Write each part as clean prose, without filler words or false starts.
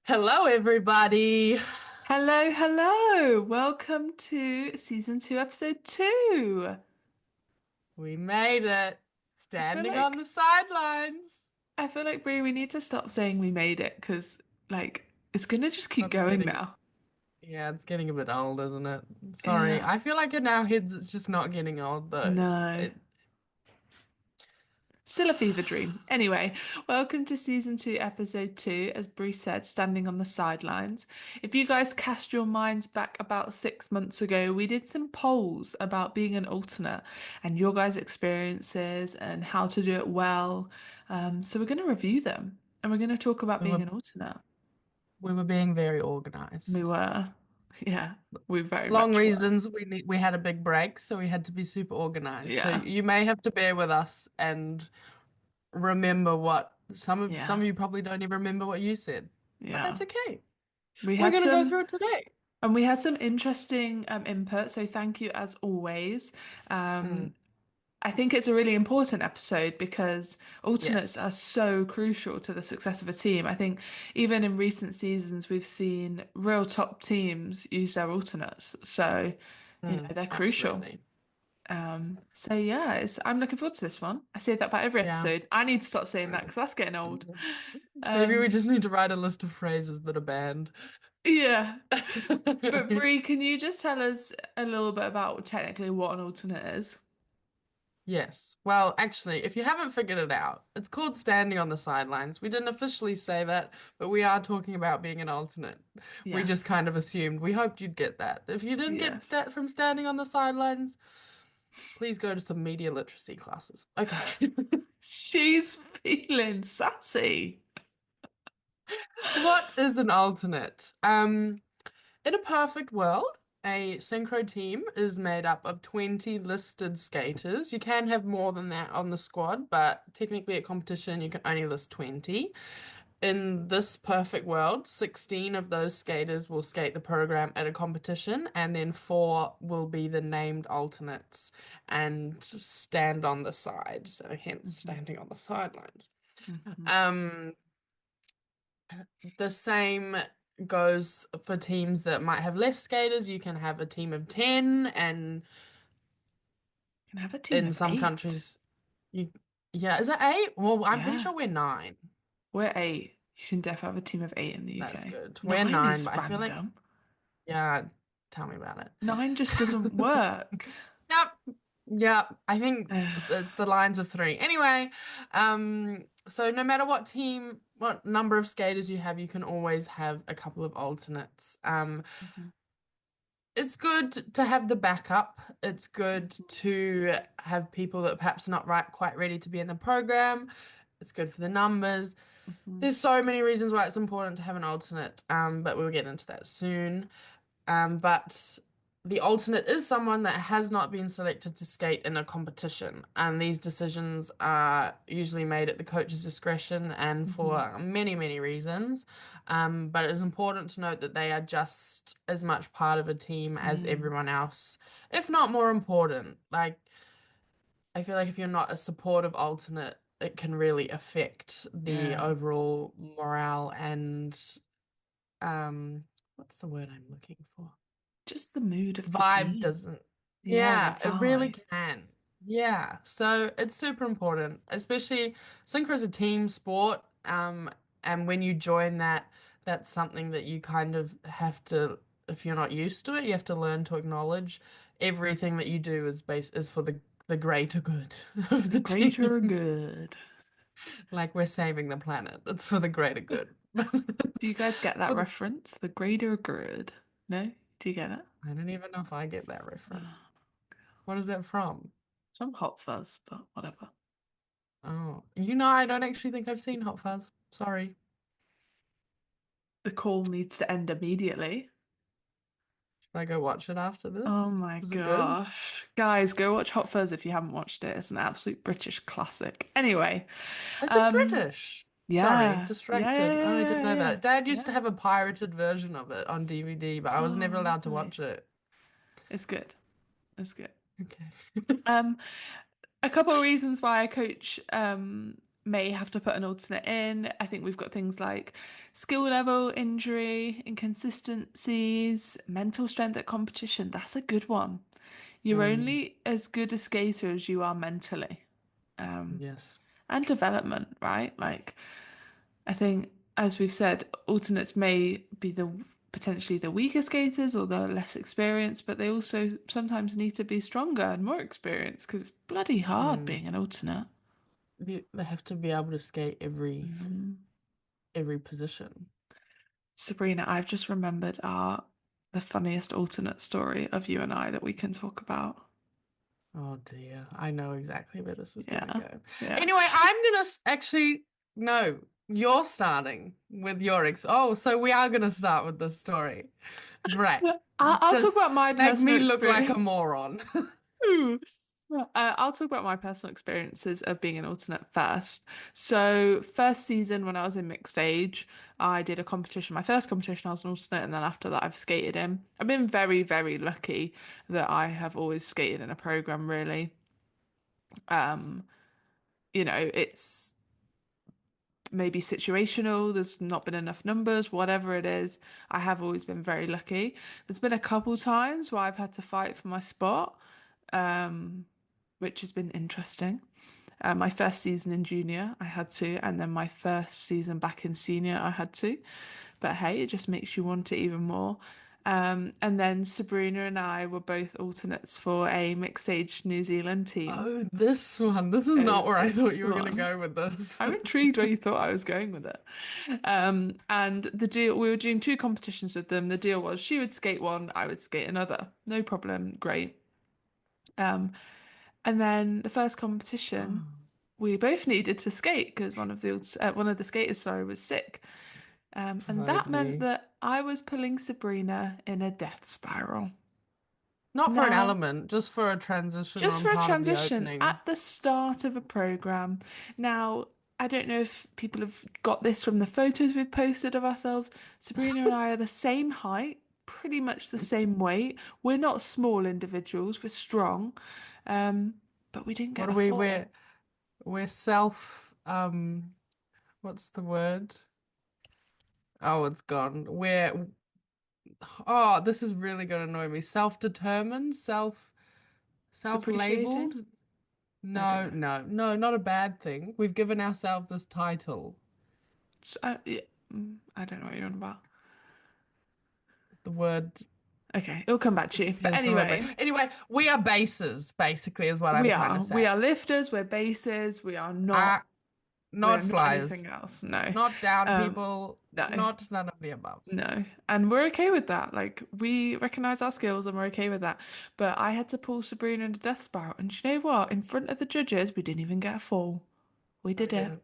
Hello, everybody. Hello, hello. Welcome to season 2, episode 2. We made it. I feel Standing on like the sidelines. I feel like Brie, we need to stop saying we made it because it's gonna just keep I'm going getting, now. yeah, it's getting a bit old, isn't it? Sorry. Yeah. I feel like in our heads it's just not getting old, though. No. It, Still a fever dream. Anyway, welcome to season 2, episode 2, as Brie said, standing on the sidelines. If you guys cast your minds back about 6 months ago, we did some polls about being an alternate and your guys' experiences and how to do it well. So we're going to review them and we're going to talk about we being were an alternate. we were being very We organized. were, yeah, we very Long much were. reasons we had a big break, so we had to be super organized. So Yeah, you may have to bear with us and remember what some yeah, of you probably don't even remember what you said, but yeah. that's okay. We We're had gonna go some. through it today. And we had some interesting input, so thank you as always. Mm, Um, I think it's a really important episode because alternates yes. are so crucial to the success of a team. I think even in recent seasons, we've seen real top teams use their alternates. So, they're crucial. Absolutely. So yeah, I'm looking forward to this one. I say that about every Yeah. episode. I need to stop saying that because that's getting old. Maybe we Um, just need to write a list of phrases that are banned. yeah. But Brie, can you just tell us a little bit about technically what an alternate is? Yes. Well, actually, if you haven't figured it out, it's called standing on the sidelines. We didn't officially say that, but we are talking about being an alternate. We just Yes. kind of assumed. We hoped you'd get that. If you didn't get Yes. from standing on the sidelines, please go to some media literacy classes. Okay. She's feeling sassy. What is an alternate? In a perfect world, a synchro team is made up of 20 listed skaters. You can have more than that on the squad, but technically at competition, you can only list 20. In this perfect world, 16 of those skaters will skate the program at a competition, and then four will be the named alternates and stand on the side. So, hence, Mhm, standing on the sidelines. mhm. Um, the same goes for teams that might have less skaters. You can have a team of 10, and Can I have a team in of some 8? countries, you, yeah, is it eight? Well, I'm pretty Yeah, sure we're nine. we're 8. You can definitely have a team of 8 in the That's UK. good. We're 9 nine, is but I feel like, random. yeah, tell me about it. 9 just doesn't work. Yep. Yeah, I think Ugh, it's the lines of three. Anyway, so no matter what team, what number of skaters you have, you can always have a couple of alternates. mhm, It's good to have the backup. It's good mhm, to have people that perhaps not right quite ready to be in the program. It's good for the numbers. mhm. There's so many reasons why it's important to have an alternate, but we'll get into that soon. But the alternate is someone that has not been selected to skate in a competition, and these decisions are usually made at the coach's discretion and Mhm. for many, many reasons. But it is important to note that they are just as much part of a team as Mm, everyone else, if not more important. Like, I feel like if you're not a supportive alternate, it can really affect the yeah, overall morale and what's the word I'm looking for? just the mood of the Vibe team. doesn't. Yeah, the Yeah, it really vibe. can. Yeah, so it's super important, especially synchro is a team sport. And when you join that, that's something that you kind of have to, if you're not used to it, you have to learn to acknowledge everything that you do is for the greater good of The the greater team. good. Like we're saving the planet. It's for the greater good. Do you guys get that For the, reference? The greater good. No? Do you get it? I don't even know if I get that reference. Oh, What is that from? some hot fuzz, but whatever. Oh, I don't actually think I've seen Hot Fuzz. Sorry. The call needs to end immediately. Should I go watch it after Oh this? my Was it good? gosh. Guys, go watch Hot Fuzz if you haven't watched it. It's an absolute British classic. Anyway, Is it um, British? Sorry, yeah. Yeah, yeah, distracted. Oh, I didn't yeah, know yeah, that. Dad used to yeah. have a pirated version of it on DVD, but I was Oh, never allowed to lovely. watch it. It's good. It's good. Okay. Um, a couple of reasons why I coach may have to put an alternate in. I think we've got things like skill level, injury, inconsistencies, mental strength at competition. That's a good one. You're Mm, only as good a skater as you are mentally. Um, yes. and development, right? Like, I think, as we've said, alternates may be the potentially the weaker skaters or the less experienced, but they also sometimes need to be stronger and more experienced because it's bloody hard Mm. being an alternate. They have to be able to skate Mhm. every position. Sabrina, I've just remembered our the funniest alternate story of you and I that we can talk about. Oh dear, I know exactly where this is gonna Yeah, go. yeah. Anyway, I'm gonna actually no, you're starting with your ex. Oh, so we are gonna start with this story. Great. I'll talk Just about my make personal me look like experience. a moron. Ooh. I'll talk about my personal experiences of being an alternate first. So, first season when I was in mixed age, I did a competition. My first competition, I was an alternate, and then after that, I've skated in. I've been very, very lucky that I have always skated in a program, really. Um, it's maybe situational, there's not been enough numbers, whatever it is. I have always been very lucky. There's been a couple times where I've had to fight for my spot, um, which has been interesting. My first season in junior, I had to, and then my first season back in senior, I had to. But hey, it just makes you want it even more. And then Sabrina and I were both alternates for a mixed age New Zealand team. Oh, this one. This is Oh, not where I thought this you were gonna one. go with this. I'm intrigued where you thought I was going with it. And the deal, we were doing two competitions with them. The deal was she would skate one, I would skate another. No problem, great. Um, and then the first competition, Oh, we both needed to skate because one of the skaters, sorry, was sick. And that meant totally. that I was pulling Sabrina in a death spiral. Not for an Now, element, just for a transition just on for a part of the transition opening. at the start of a program. Now, I don't know if people have got this from the photos we've posted of ourselves. Sabrina and I are the same height, pretty much the same weight. We're not small individuals, we're strong. Um, but we didn't What get a are we? fall. We're self what's the word? Oh, it's gone. Oh, this is really gonna annoy me. Self-determined, Appreciating? self-labeled? I don't No, know. no, no, not a bad thing. We've given ourselves this title. Yeah, I don't know what you're on about. The word Okay, it'll come back to you. But disappears from my brain. anyway, Anyway, we are bases, basically, is what I'm we trying to are. We say. are lifters, we're basers, Uh, we're not not flyers, anything else. No. not down Um, people, no. not none of the above. No. And we're okay with that. Like we recognize our skills and we're okay with that. But I had to pull Sabrina into death spiral. And do you know what? In front of the judges, we didn't even get a fall. We I did it. didn't.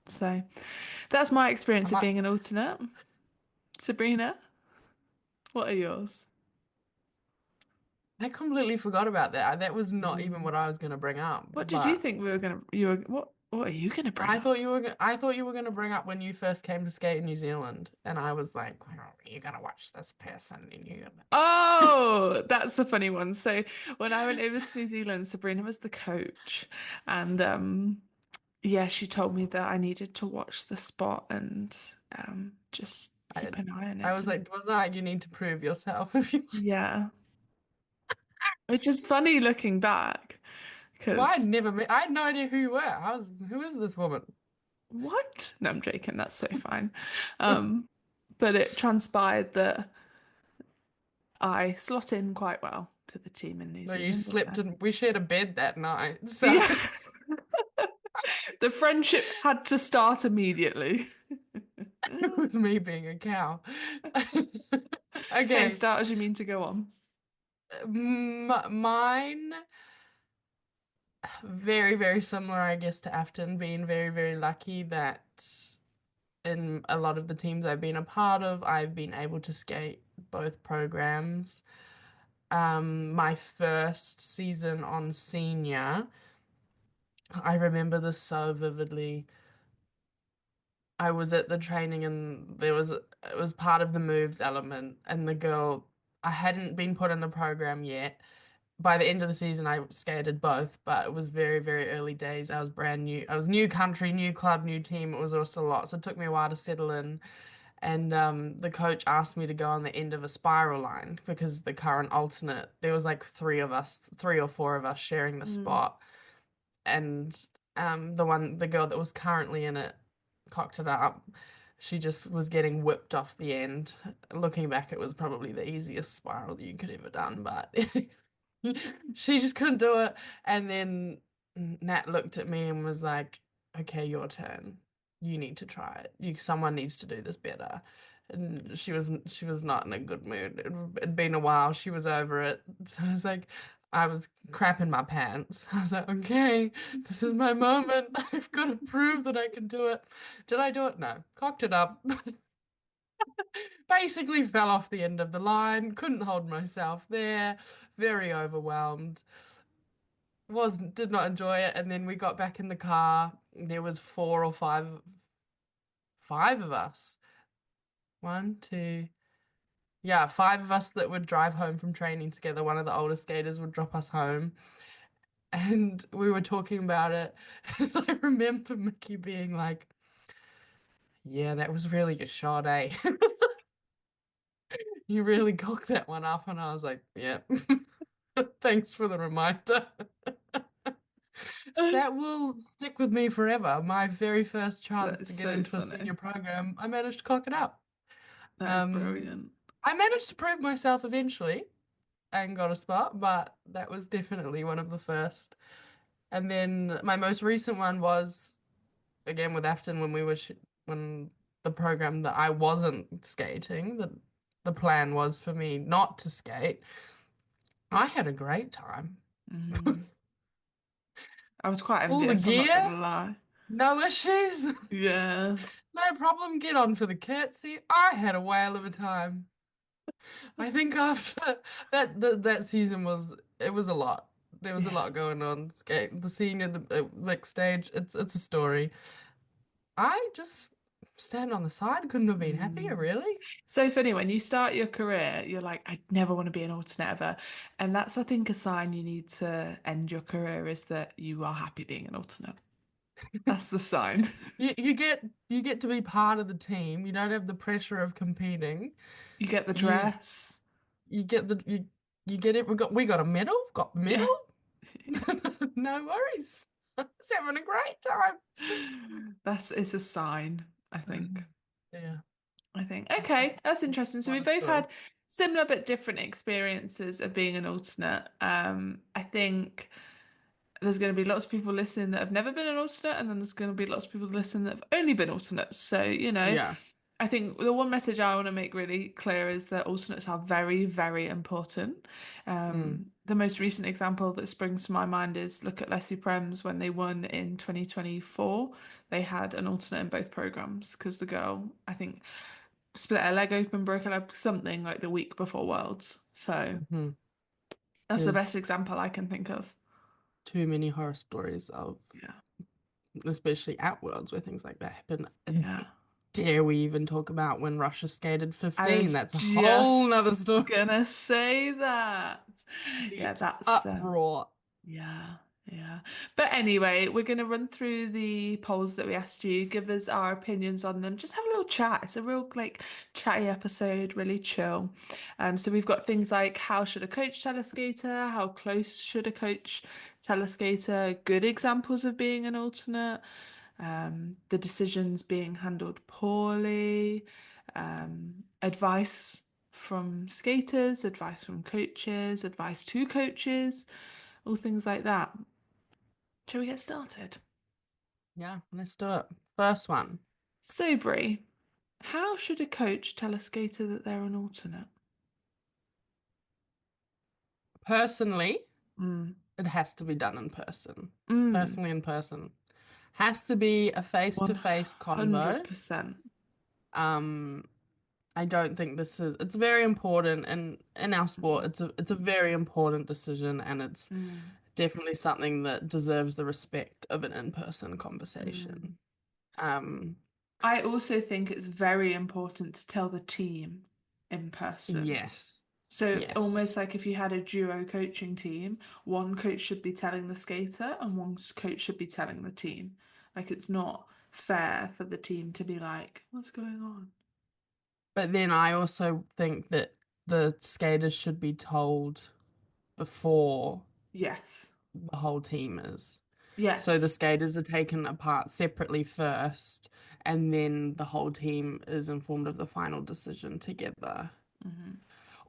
So that's my I experience of might, being an alternate. Sabrina, what are yours? I completely forgot about that. That was not even Ooh. what I was going to bring up. What did you But think we were gonna you were what are you gonna bring up? I thought you were going to bring up when you first came to skate in New Zealand, and I was like, well, you're going to watch this person, and you're gonna. Oh, that's a funny one. So when I went over to New Zealand, Sabrina was the coach. And yeah, she told me that I needed to watch the spot and just I, keep an eye on I it. was And like, was that you need to prove yourself if you. yeah, which is funny looking back Well, because I had no idea who you were. Who is this woman? what? No, I'm joking. That's so fine. Um, but it transpired that I slot in quite well to the team in New No, you Zealand. slept in. We shared a bed that night, so Yeah, the friendship had to start immediately. with me being a cow. Hey, Okay, start as you mean to go on. mine very, very similar, I guess, to Afton, being very, very lucky that in a lot of the teams I've been a part of, I've been able to skate both programs. My first season on senior, I remember this so vividly. I was at the training and it was part of the moves element and the girl I hadn't been put in the program yet by the end of the season, I skated both, but it was very, very early days. I was brand new. I was new country, new club, new team. It was also a lot. So it took me a while to settle in. And the coach asked me to go on the end of a spiral line because the current alternate, there was like three of us, three or four of us sharing the Mm. spot. And the girl that was currently in it cocked it up. She just was getting whipped off the end. Looking back, it was probably the easiest spiral that you could ever done, but she just couldn't do it. And then Nat looked at me and was like, "Okay, your turn. You need to try it. Someone needs to do this better." And she was not in a good mood. It'd been a while. She was over it. So I was crapping my pants. I was like, "Okay, this is my moment. I've got to prove that I can do it." Did I do it? No. Cocked it up. Basically fell off the end of the line. Couldn't hold myself there. Very overwhelmed. Did not enjoy it. And then we got back in the car. There was four or five of us. One, two, yeah, five of us that would drive home from training together. One of the older skaters would drop us home, and we were talking about it. And I remember Mickey being like, "Yeah, that was really a shot, eh? You really cocked that one up." And I was like, "Yeah, thanks for the reminder." So that will stick with me forever. My very first chance That is to get so into a funny. senior program, I managed to cock it up. That is Um, brilliant. I managed to prove myself eventually and got a spot, but that was definitely one of the first. And then my most recent one was again with Afton when when the program that I wasn't skating, the plan was for me not to skate. I had a great time. Mm. I was quite All the envious, I'm not gear, gonna lie. no issues. Yeah. No problem. Get on for the curtsy. I had a whale of a time. I think after that season was a lot. There was a Yeah. lot going on. Skate the senior, the mixed stage. It's a story. I just stand on the side. Couldn't have been happier, Mm. really. So funny when you start your career, you're like, I never want to be an alternate ever. And that's, I think, a sign you need to end your career is that you are happy being an alternate. That's the sign. You get to be part of the team. You don't have the pressure of competing. You get the You dress. you get the you get it. We got a medal. Got the medal. Yeah. No worries. It's having a great time. That's it's a sign, I think. Yeah. I think. Okay, that's interesting. So we What a both story. had similar but different experiences of being an alternate. I think there's going to be lots of people listening that have never been an alternate, and then there's going to be lots of people listening that have only been alternates. So, Yeah. I think the one message I want to make really clear is that alternates are very, very important. Mm. The most recent example that springs to my mind is look at Leslie Prems when they won in 2024. They had an alternate in both programs because the girl, I think, split her leg open, broke her leg, something like the week before Worlds. So Hmm. that's the best There's example I can think of. too many horror stories of, Yeah. especially at Worlds, where things like that happen. And Yeah. dare we even talk about when Russia skated I 15? was That's a whole nother just story. gonna say that. Yeah, The that's uproar. yeah, yeah. But anyway, we're gonna run through the polls that we asked you, give us our opinions on them, just have a little chat. It's a real like chatty episode, really chill. So we've got things like how should a coach tell a skater, how close should a coach tell a skater, good examples of being an alternate, the decisions being handled poorly, advice from skaters, advice from coaches, advice to coaches, all things like that. Shall we get started? Yeah, let's do it. First one. So, Brie, how should a coach tell a skater that they're an alternate? Personally, Mm. it has to be done in person. Mm. Personally, in person. Has to be a face-to-face convo. 100%. Um, I don't think it's very important in our sport. Mm. It's a very important decision and it's Mm. definitely something that deserves the respect of an in-person Mm. conversation. Um, I also think it's very important to tell the team in person. yes. So almost Yes. like if you had a duo coaching team, one coach should be telling the skater and one coach should be telling the team. Like it's not fair for the team to be like, what's going on? But then I also think that the skaters should be told before Yes. the whole team is. So the Yes. skaters are taken apart separately first, and then the whole team is informed of the final decision together. Hmm.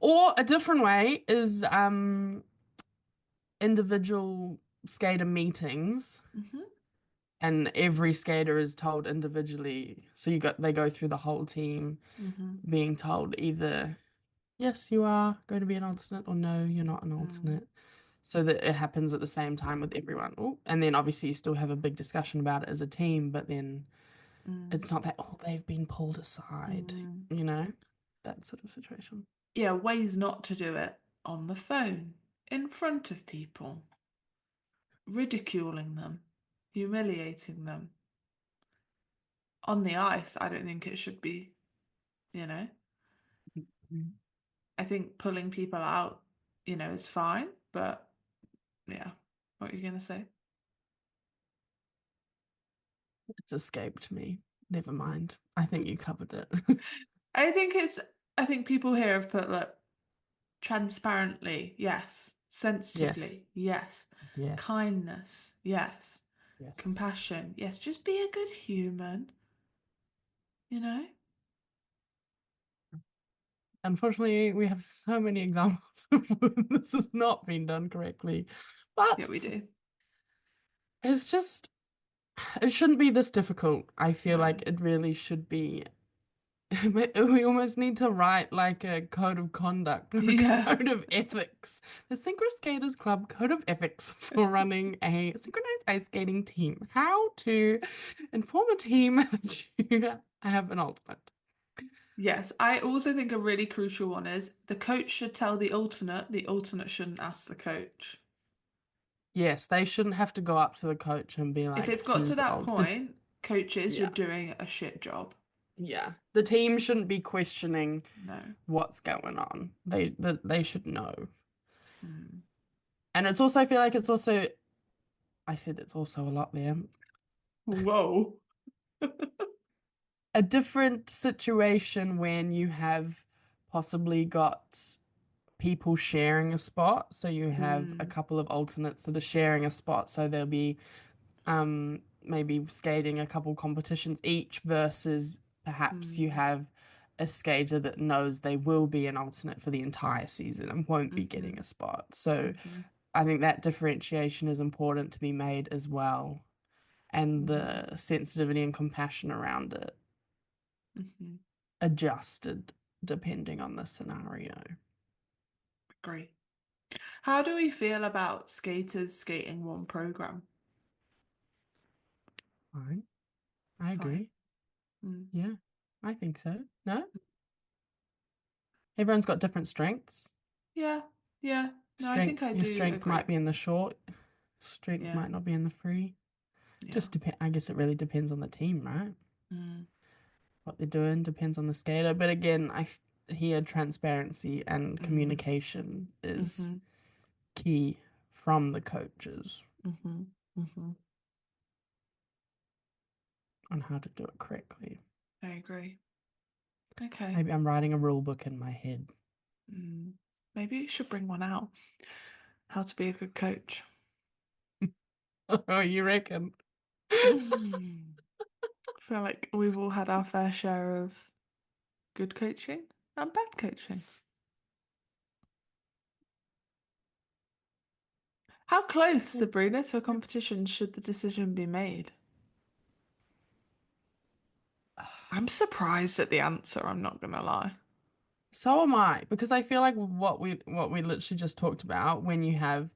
Or a different way is individual skater meetings, Hmm. and every skater is told individually. So they go through the whole team Hmm. being told either yes, you are going to be an alternate, or no, you're not an Mm. alternate. So that it happens at the same time with everyone. Oh, and then obviously you still have a big discussion about it as a team, but then Mm. it's not that, oh, they've been pulled aside, Mm. you know, that sort of situation. Yeah, ways not to do it on the phone, in front of people, ridiculing them, humiliating them. On the ice, I don't think it should be, you know. Mm. I think pulling people out, is fine, but yeah. What are you gonna say? It's escaped me. Never mind. I think you covered it. I think it's I think people here have put look, transparently, yes. Yes, Sensitively, yes. yes, Kindness, yes. yes. Compassion, yes. Just be a good human, you know? Unfortunately, we have so many examples of when this has not been done correctly. Yeah, But we do. it's just, it shouldn't be this difficult. I feel No. like it really should be. We almost need to write like a code of conduct or a Yeah. code of ethics. The Synchro Skaters Club Code of Ethics for running a synchronized ice skating team. How to inform a team that you have an alternate. Yes. I also think a really crucial one is the coach should tell the alternate shouldn't ask the coach. Yes, they shouldn't have to go up to the coach and be If like, it's got to who's the that alternate? point, coaches, you're Yeah, doing a shit job. yeah. The team shouldn't be questioning No. what's going on. They should know. Mm. And it's also, I feel like it's also, I said it's also a lot there. Whoa. A different situation when you have possibly got people sharing a spot. So you have a Mm. couple of alternates that are sharing a spot. So they'll be maybe skating a couple competitions each versus perhaps you Mm. have a skater that knows they will be an alternate for the entire season and won't be getting Hmm. a spot. So Hmm. I think that differentiation is important to be made as well, and Hmm. the sensitivity and compassion around it Hmm. adjusted depending on the scenario. Agree. How do we feel about skaters skating one program? Fine. I Fine. agree. Mm. Yeah, I think so. No? Everyone's got different strengths. Yeah. Yeah. No, I think Strength, I your do strength might agree. be in the short, strength Yeah. might not be in the free. Yeah. Just depend, I guess it really depends on the team, right? Mm. What they're doing depends on the skater. But again, hear transparency and Mm. communication is Hmm. key from the coaches Hmm. Hmm. on how to do it correctly. I agree. Okay. Maybe I'm writing a rule book in my head. Mm. Maybe you should bring one out. How to be a good coach. Oh, you reckon? Mm. I feel like we've all had our fair share of good coaching and bad coaching. How close, Sabrina, to a competition should the decision be made? I'm surprised at the answer, I'm not gonna lie. So am I, because I feel like what we literally just talked about when you have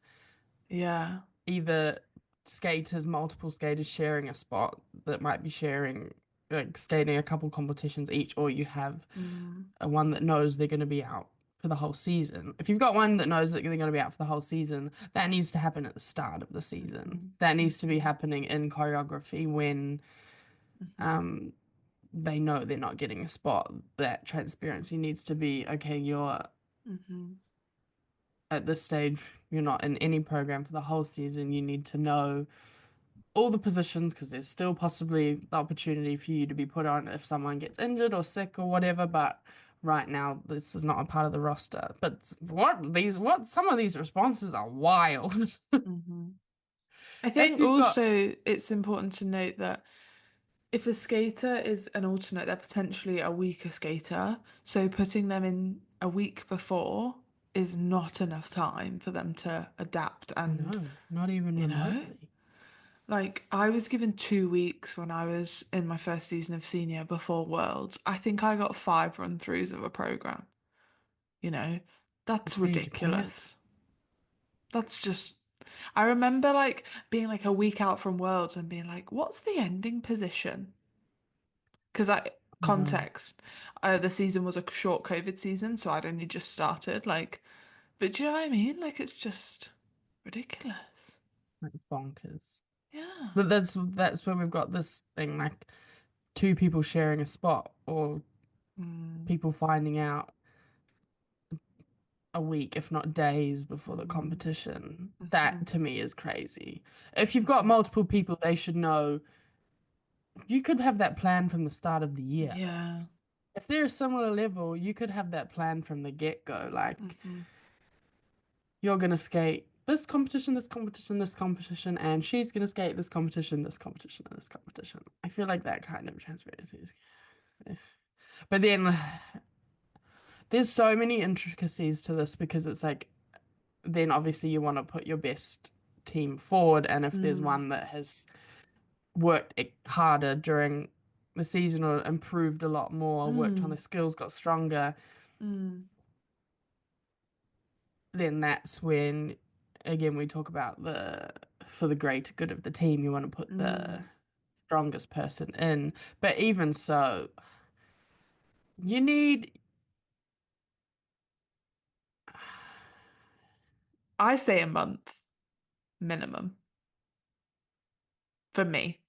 Yeah. either skaters, multiple skaters sharing a spot that might be sharing like skating a couple competitions each, or you have Mm. a one that knows they're going to be out for the whole season. If you've got one that knows that they're going to be out for the whole season, that needs to happen at the start of the season. Mhm. That needs to be Mhm. happening in choreography when Mhm. um they know they're not getting a spot. That transparency needs to be, okay, you're Hmm. At this stage, you're not in any program for the whole season. You need to know all the positions because there's still possibly the opportunity for you to be put on if someone gets injured or sick or whatever. But right now, this is not a part of the roster. But what some of these responses are wild. Hmm. I If think you've got also it's important to note that if a skater is an alternate, they're potentially a weaker skater. So putting them in a week before is not enough time for them to adapt and, no, not even you know, remotely. like I was given 2 weeks when I was in my first season of senior before Worlds. I think I got 5 run-throughs of a program. You know, that's It's huge. You can't. ridiculous. That's just I remember like being like a week out from Worlds and being like, what's the ending position? Because I No, context, the season was a short COVID season, so I'd only just started. Like, but do you know what I mean? Like, it's just ridiculous. like bonkers. Yeah. But that's where we've got this thing like two people sharing a spot or Mm, people finding out a week, if not days, before the mm, competition. mhm, That to me is crazy. If you've got mhm. multiple people, they should know. You could have that plan from the start of the year. Yeah. If they're a similar level, you could have that plan from the get-go. Like, Hmm. you're gonna skate this competition, this competition, this competition, and she's gonna skate this competition, and this competition. I feel like that kind of transparency is. But then there's so many intricacies to this because it's like then obviously you want to put your best team forward, and if there's Mm, one that has worked harder during the season or improved a lot more, worked on mm, their skills, got stronger, mm, then that's when again we talk about the for the greater good of the team, you want to put the mm. strongest person in. But even so, you need I say a month minimum for me.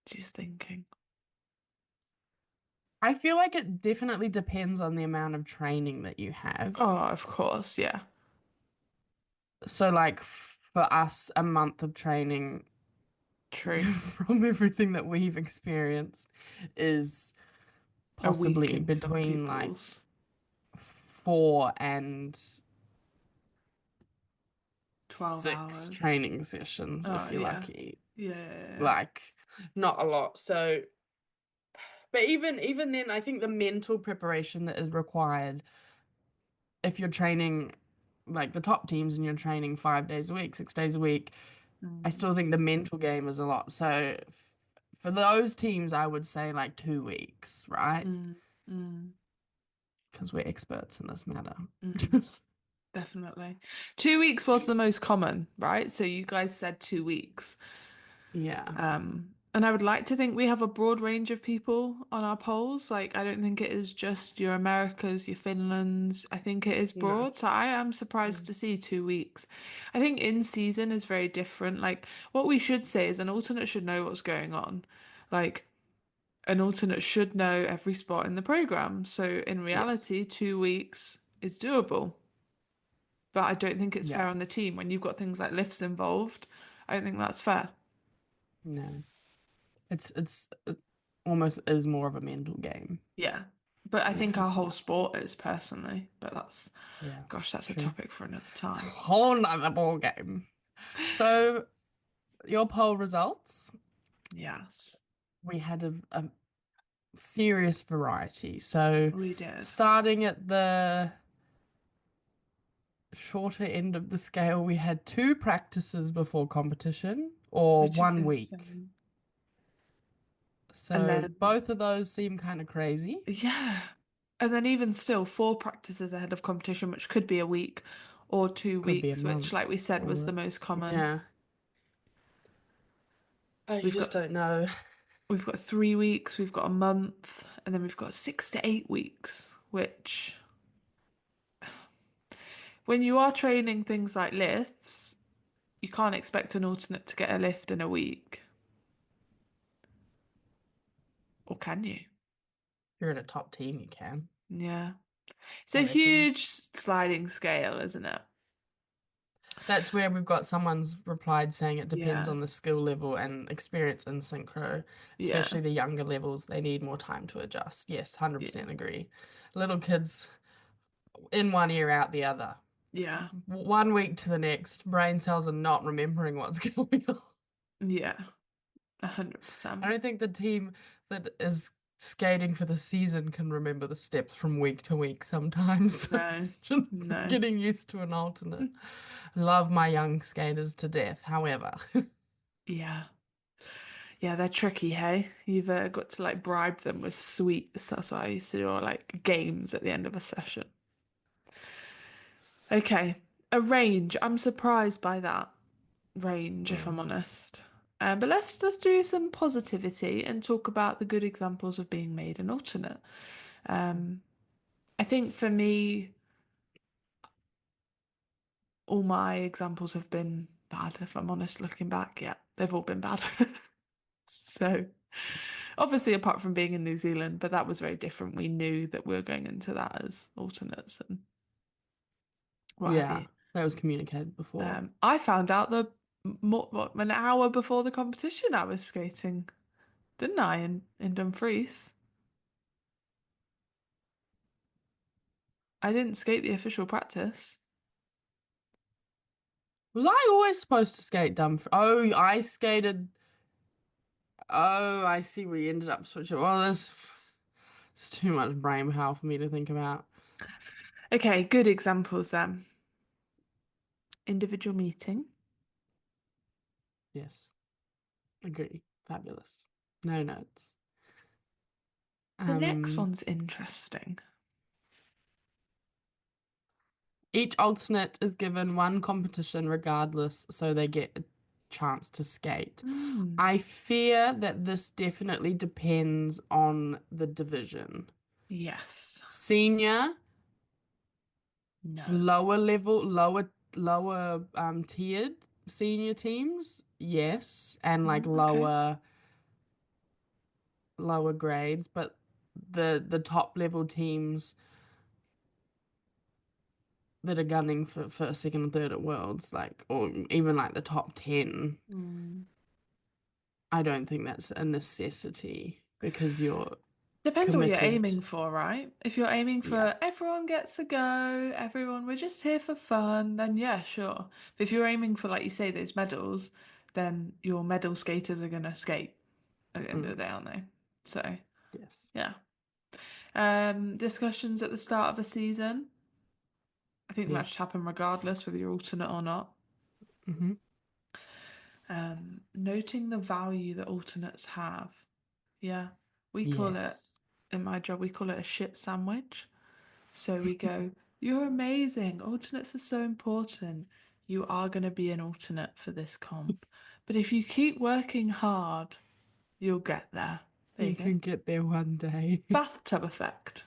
Just thinking. I feel like it definitely depends on the amount of training that you have. Oh, of course, yeah. So like for us, a month of training True. from everything that we've experienced is A week possibly in some between like people's 12 4 and 6 hours. training sessions Oh, if you're yeah. lucky. Yeah. Like not a lot. So, but even then, I think the mental preparation that is required if you're training like the top teams and you're training 5 days a week, 6 days a week, I Mm, still think the mental game is a lot. So for those teams, I would say like 2 weeks, right? mm, mm, Because we're experts in this matter. mm. Definitely. 2 weeks was the most common, right? So you guys said 2 weeks. Yeah. And I would like to think we have a broad range of people on our polls. Like, I don't think it is just your Americas, your Finlands. I think it is No. broad. So I am surprised Mm. to see 2 weeks. I think in season is very different. Like, what we should say is an alternate should know what's going on. Like, an alternate should know every spot in the program. So in Yes. reality, 2 weeks is doable. But I don't think it's fair Yeah. on the team when you've got things like lifts involved. I don't think that's fair. No. It almost is more of a mental game Yeah. But I when it think our comes to whole basketball. sport is personally. But that's, Yeah. gosh, that's a True. topic for another It's a time. whole nother ball game. So your poll results, Yes, we had a serious variety. So we did. starting at the shorter end of the scale, we had 2 practices before competition or Which is 1 week. insane. And So then, both of those seem kind of crazy. yeah. And then even still, 4 practices ahead of competition, which could be a week or two Could be a weeks, which, month like we said, was the or most common. yeah. I We've just got don't know. we've got 3 weeks, we've got a month, and then we've got 6 to 8 weeks, which when you are training things like lifts, you can't expect an alternate to get a lift in a week, or can you? you're in a top team, you can, Yeah. It's I a reckon. huge sliding scale, isn't it? That's where we've got someone's replied saying it depends Yeah. on the skill level and experience in synchro, Yeah. especially the younger levels. They need more time to adjust. Yes, Yeah. 100% agree. Little kids in one ear, out the other. Yeah. One week to the next, brain cells are not remembering what's going on. Yeah. I 100%. don't think the team that is skating for the season can remember the steps from week to week sometimes. No. Imagine No. getting used to an alternate. Love my young skaters to death, however. Yeah. Yeah, they're tricky, hey? You've got to like bribe them with sweets. That's what I used to do, or like games at the end of a session. Okay. A range. I'm surprised by that range, if Mm, I'm honest. But let's do some positivity and talk about the good examples of being made an alternate. Um, I think for me, all my examples have been bad, if I'm honest, looking back. Yeah, they've all been bad. So, obviously, apart from being in New Zealand, but that was very different. We knew that we were going into that as alternates and what have yeah, you. that was communicated before. I found out the more, what, an hour before the competition I was skating, didn't I, in Dumfries? I didn't skate the official practice. Was I always supposed to skate dumb? Oh, I skated. Oh, I see. We ended up switching. Well, it's too much brain power for me to think about. Okay, good examples then. Individual meeting. Yes, agree. Fabulous. No notes. The next Um, one's interesting. each alternate is given one competition regardless, so they get a chance to skate. Hmm. I fear that this definitely depends on the division. Yes. Senior, No. lower level, lower tiered senior teams, yes, and like Okay. lower grades, but the top level teams that are gunning for first, second, and third at Worlds, like, or even like the top 10, Hmm. I don't think that's a necessity because you're Depends what you're committed. aiming for, right? If you're aiming Yeah. for everyone gets a go, everyone, we're just here for fun, then yeah, sure. But if you're aiming for, like you say, those medals, then your medal skaters are gonna skate at the end of Mm, the day, aren't they? So, yes. yeah. Discussions at the start of a season. I think that should Yes. happen regardless whether you're alternate or not. Hmm. Noting the value that alternates have. Yeah, we call it, Yes. in my job, we call it a shit sandwich. So we go, you're amazing. Alternates are so important. You are going to be an alternate for this comp. But if you keep working hard, you'll get there. There you You go. can get there one day. Bathtub effect.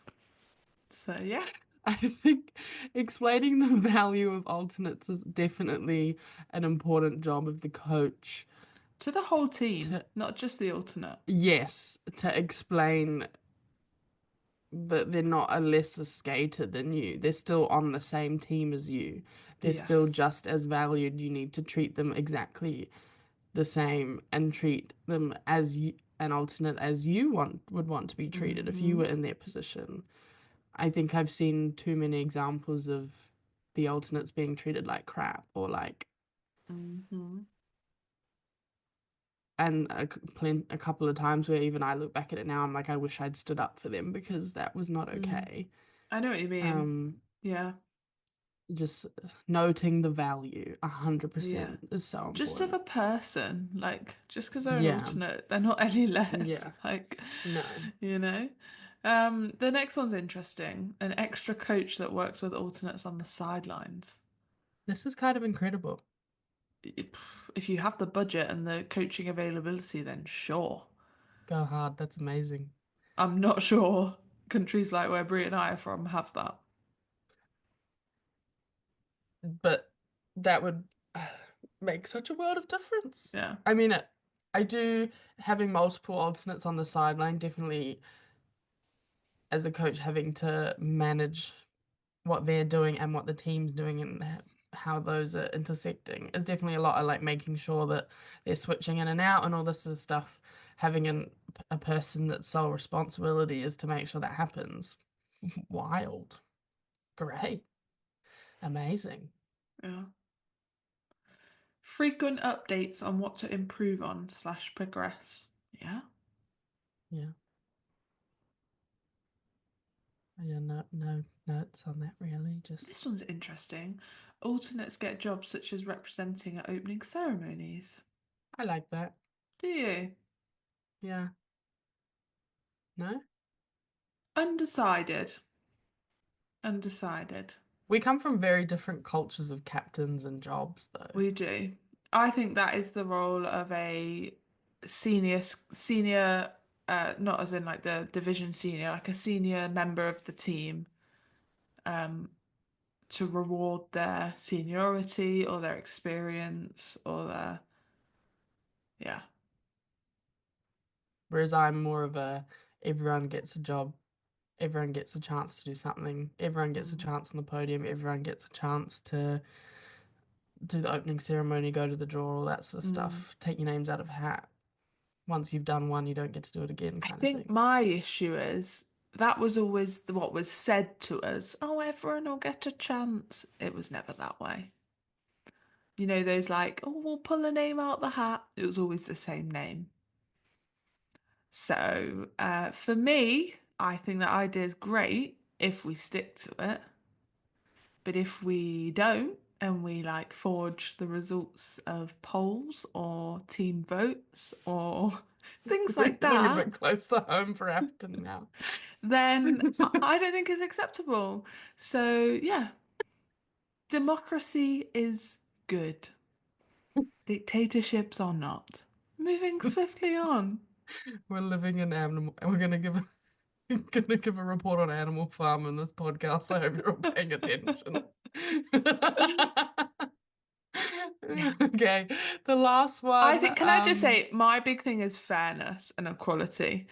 So yeah, I think explaining the value of alternates is definitely an important job of the coach to the whole team, to, not just the alternate. yes, to explain that they're not a lesser skater than you. They're still on the same team as you. They're still Yes. just as valued. You need to treat them exactly the same and treat them as an alternate as you would want to be treated if you Mm-hmm. were in their position. I think I've seen too many examples of the alternates being treated like crap or like, Mm-hmm. and a couple of times where even I look back at it now, I'm like, I wish I'd stood up for them because that was not Mm. okay. I know what you mean. Um, Yeah. just noting the value, Yeah. 100% is so Just of important. a person, like just because they're an Yeah, alternate, they're not any less. yeah, Like, no. you know. The next one's interesting. An extra coach that works with alternates on the sidelines. This is kind of incredible. If you have the budget and the coaching availability, then sure. Go hard, that's amazing. I'm not sure countries like where Brie and I are from have that. But that would make such a world of difference. Yeah. I mean, I do having multiple alternates on the sideline definitely as a coach having to manage what they're doing and what the team's doing and how those are intersecting. It's definitely a lot of like making sure that they're switching in and out and all this sort of stuff. Having a person that's sole responsibility is to make sure that happens. Wild. Great. Amazing. Yeah. Frequent updates on what to improve on slash progress. Yeah. Yeah. Yeah, no notes on that really. This Just one's interesting. Alternates get jobs such as representing at opening ceremonies. I like that. Do you? Yeah. No? Undecided. Undecided. We come from very different cultures of captains and jobs though. We do. I think that is the role of a senior, not as in like the division senior, like a senior member of the team, um, to reward their seniority or their experience or their, yeah. Whereas I'm more of a everyone gets a job, everyone gets a chance to do something, everyone gets a Mm. chance on the podium, everyone gets a chance to do the opening ceremony, go to the draw, all that sort of Mm. stuff. Take your names out of a hat. Once you've done one, you don't get to do it again, I kind of think thing. my issue is that was always what was said to us. Oh, everyone will get a chance. It was never that way. You know, those like, oh, we'll pull a name out the hat. It was always the same name. So, for me, I think that idea is great if we stick to it. But if we don't and we like forge the results of polls or team votes or things We're like getting a that, bit close to home for Afton now. then I don't think it's acceptable. So, yeah, democracy is good. Dictatorships are not. Moving swiftly on. We're living in animal, and we're gonna give a report on Animal Farm in this podcast. I hope you're all paying attention. Yeah. Okay, the last I one. think, can I just say, my big thing is fairness and equality.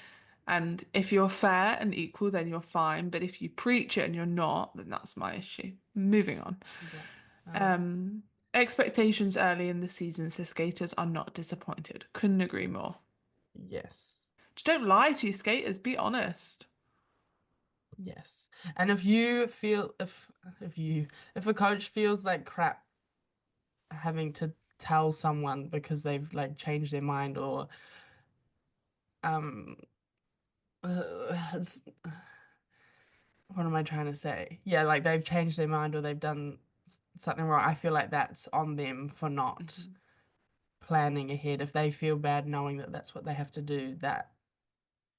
And if you're fair and equal, then you're fine. But if you preach it and you're not, then that's my issue. Moving on. Yeah, I like. Um, Expectations early in the season so skaters are not disappointed. Couldn't agree more. Yes, Just don't lie to your skaters, be honest. yes. And if you feel if a coach feels like crap having to tell someone because they've like changed their mind or um it's, what am I trying to say? Yeah, like they've changed their mind or they've done something wrong. I feel like that's on them for not Mhm. planning ahead. If they feel bad knowing that that's what they have to do, that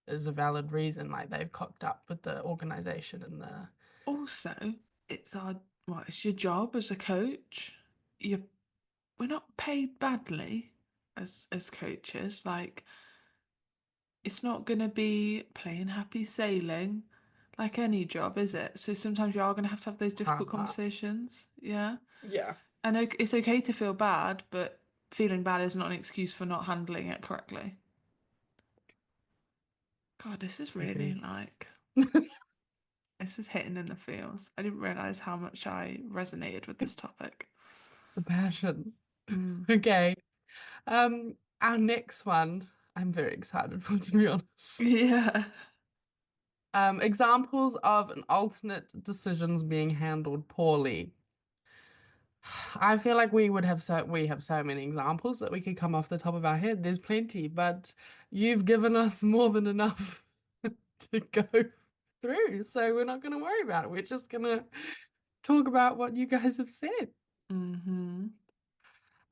is a valid reason. Like they've cocked up with the organization and the Also, it's our, well, it's your job as a coach. You We're not paid badly as coaches. Like it's not gonna be plain happy sailing like any job, is it? So sometimes you are gonna have those difficult hard parts. conversations. Yeah. Yeah. And it's okay to feel bad, but feeling bad is not an excuse for not handling it correctly. God, this is really Agreed. like this is hitting in the feels. I didn't realize how much I resonated with this topic. The passion. Mm. Okay. Our next one, I'm very excited for, to be honest. Yeah. Examples of an alternate decisions being handled poorly. I feel like we have so many examples that we could come off the top of our head. There's plenty, but you've given us more than enough to go through. So we're not going to worry about it. We're just going to talk about what you guys have said. Hmm.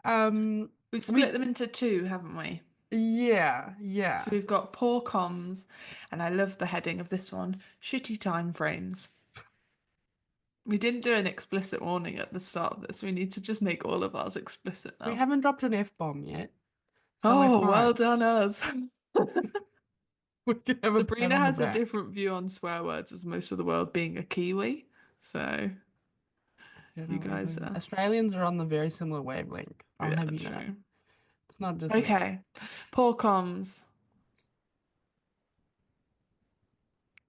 Um, We've split we them into two, haven't we? yeah, So yeah. we've got poor comms, and I love the heading of this one, shitty time frames. We didn't do an explicit warning at the start of this. We need to just make all of ours explicit We now. haven't dropped an F-bomb yet, so we're Oh, well fine. done us. We can have a pat Sabrina on the has a back. different view on swear words as most of the world being a Kiwi. So I don't you know what you're guys talking about. are, Australians are on the very similar wavelength. I'll yeah, have you know. true. It's not just me. Okay. Poor comms.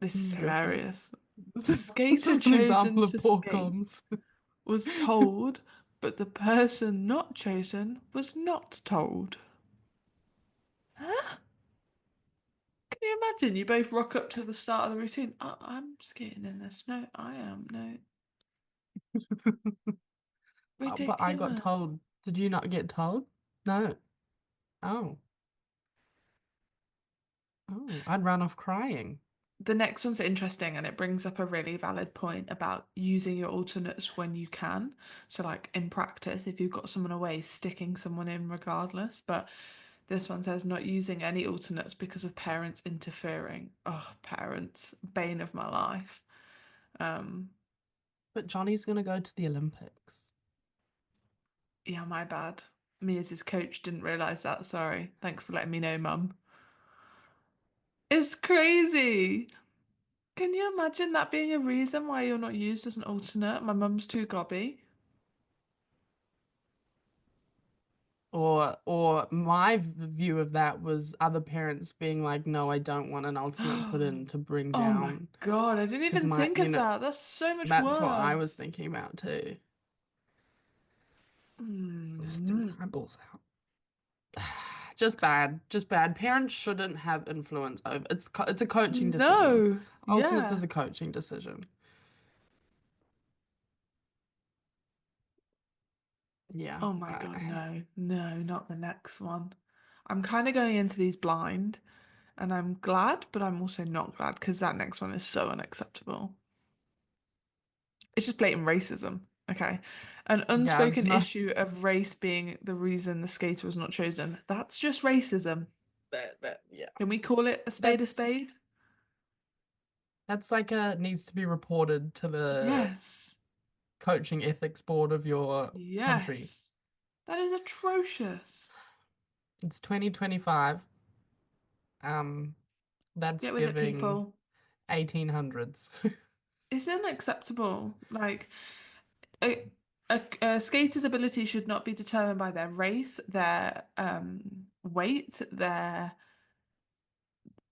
This is Mm, go for this. hilarious. The This skater is an chosen example of to poor skate comms. was told, but the person not chosen was not told. Huh? Can you imagine? You both rock up to the start of the routine. I'm skating in this. No, I am. No, But I got ridiculous. told. Did you not get told? No. Oh. Oh, I'd run off crying. The next one's interesting and it brings up a really valid point about using your alternates when you can. So, like in practice, if you've got someone away, sticking someone in regardless. But this one says not using any alternates because of parents interfering. Oh, parents, bane of my life. Um, But Johnny's gonna go to the Olympics. yeah, my bad. Me as his coach didn't realise that. Sorry. Thanks for letting me know, Mum. It's crazy. Can you imagine that being a reason why you're not used as an alternate? My mum's too gobby. Or my view of that was other parents being like, no, I don't want an alternate put in to bring Oh my down God, I didn't because even my, think of that. That's so much that's what I was worse. thinking about too. Just sting Mm. my balls out. Just bad, just bad. Parents shouldn't have influence over. It's a coaching decision. No, Alternates is yeah. a coaching decision. Yeah. Oh my God, no, no, not the next one. I'm kind of going into these blind, and I'm glad, but I'm also not glad because that next one is so unacceptable. It's just blatant racism. Okay. An Yeah, it's unspoken not issue of race being the reason the skater was not chosen. That's just racism. that yeah. Can we call it a spade a That's spade? that's like a needs to be reported to the Yes. coaching ethics board of your country. Yes. That is atrocious. It's 2025. Um, that's Get with it, giving people. 1800s. It's unacceptable. Like, a skater's ability should not be determined by their race, their weight, their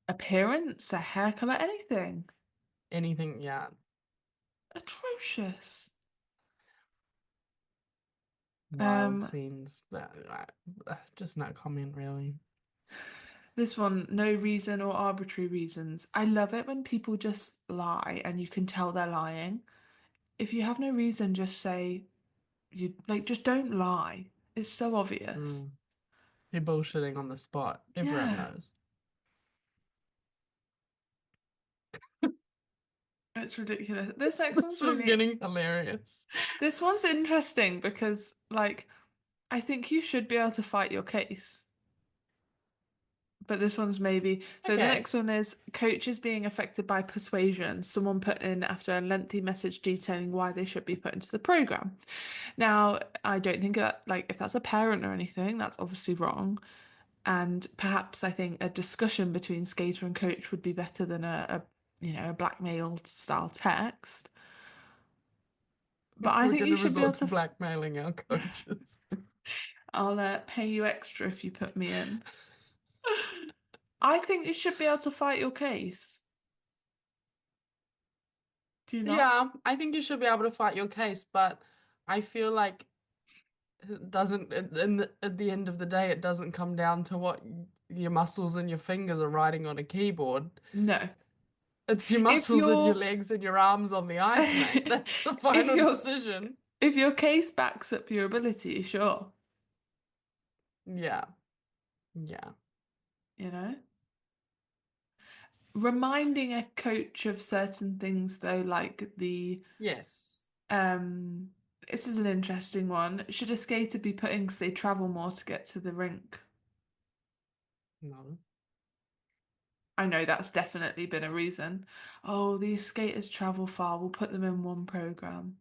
appearance, their hair color, anything. Anything, yeah. Atrocious. Wild Um, scenes. Just no comment, really. this one, no reason or arbitrary reasons. I love it when people just lie and you can tell they're lying. If you have no reason, just say you like just don't lie. It's so obvious. Mm. You're bullshitting on the spot. Everyone Yeah, knows. it's ridiculous. This next This one's is really getting hilarious. this one's interesting because like I think you should be able to fight your case. But this one's maybe so the Okay. next one is coaches being affected by persuasion. Someone put in after a lengthy message detailing why they should be put into the program. Now, I don't think that like if that's a parent or anything, that's obviously wrong. And perhaps I think a discussion between skater and coach would be better than a blackmail style text. But If I we're think going you to should be resort able to to. blackmailing our coaches. I'll pay you extra if you put me in. I think you should be able to fight your case. Do you not? Yeah, I think you should be able to fight your case, but I feel like it doesn't, at the end of the day, it doesn't come down to what your muscles and your fingers are writing on a keyboard. No. It's your If muscles and your your legs and your arms on the ice, mate. That's the if final your decision. if your case backs up your ability, sure, Yeah, yeah, you know. Reminding a coach of certain things though, like the yes. um this is an interesting one. Should a skater be put in because they travel more to get to the rink? No. I know that's definitely been a reason. Oh, these skaters travel far, we'll put them in one program.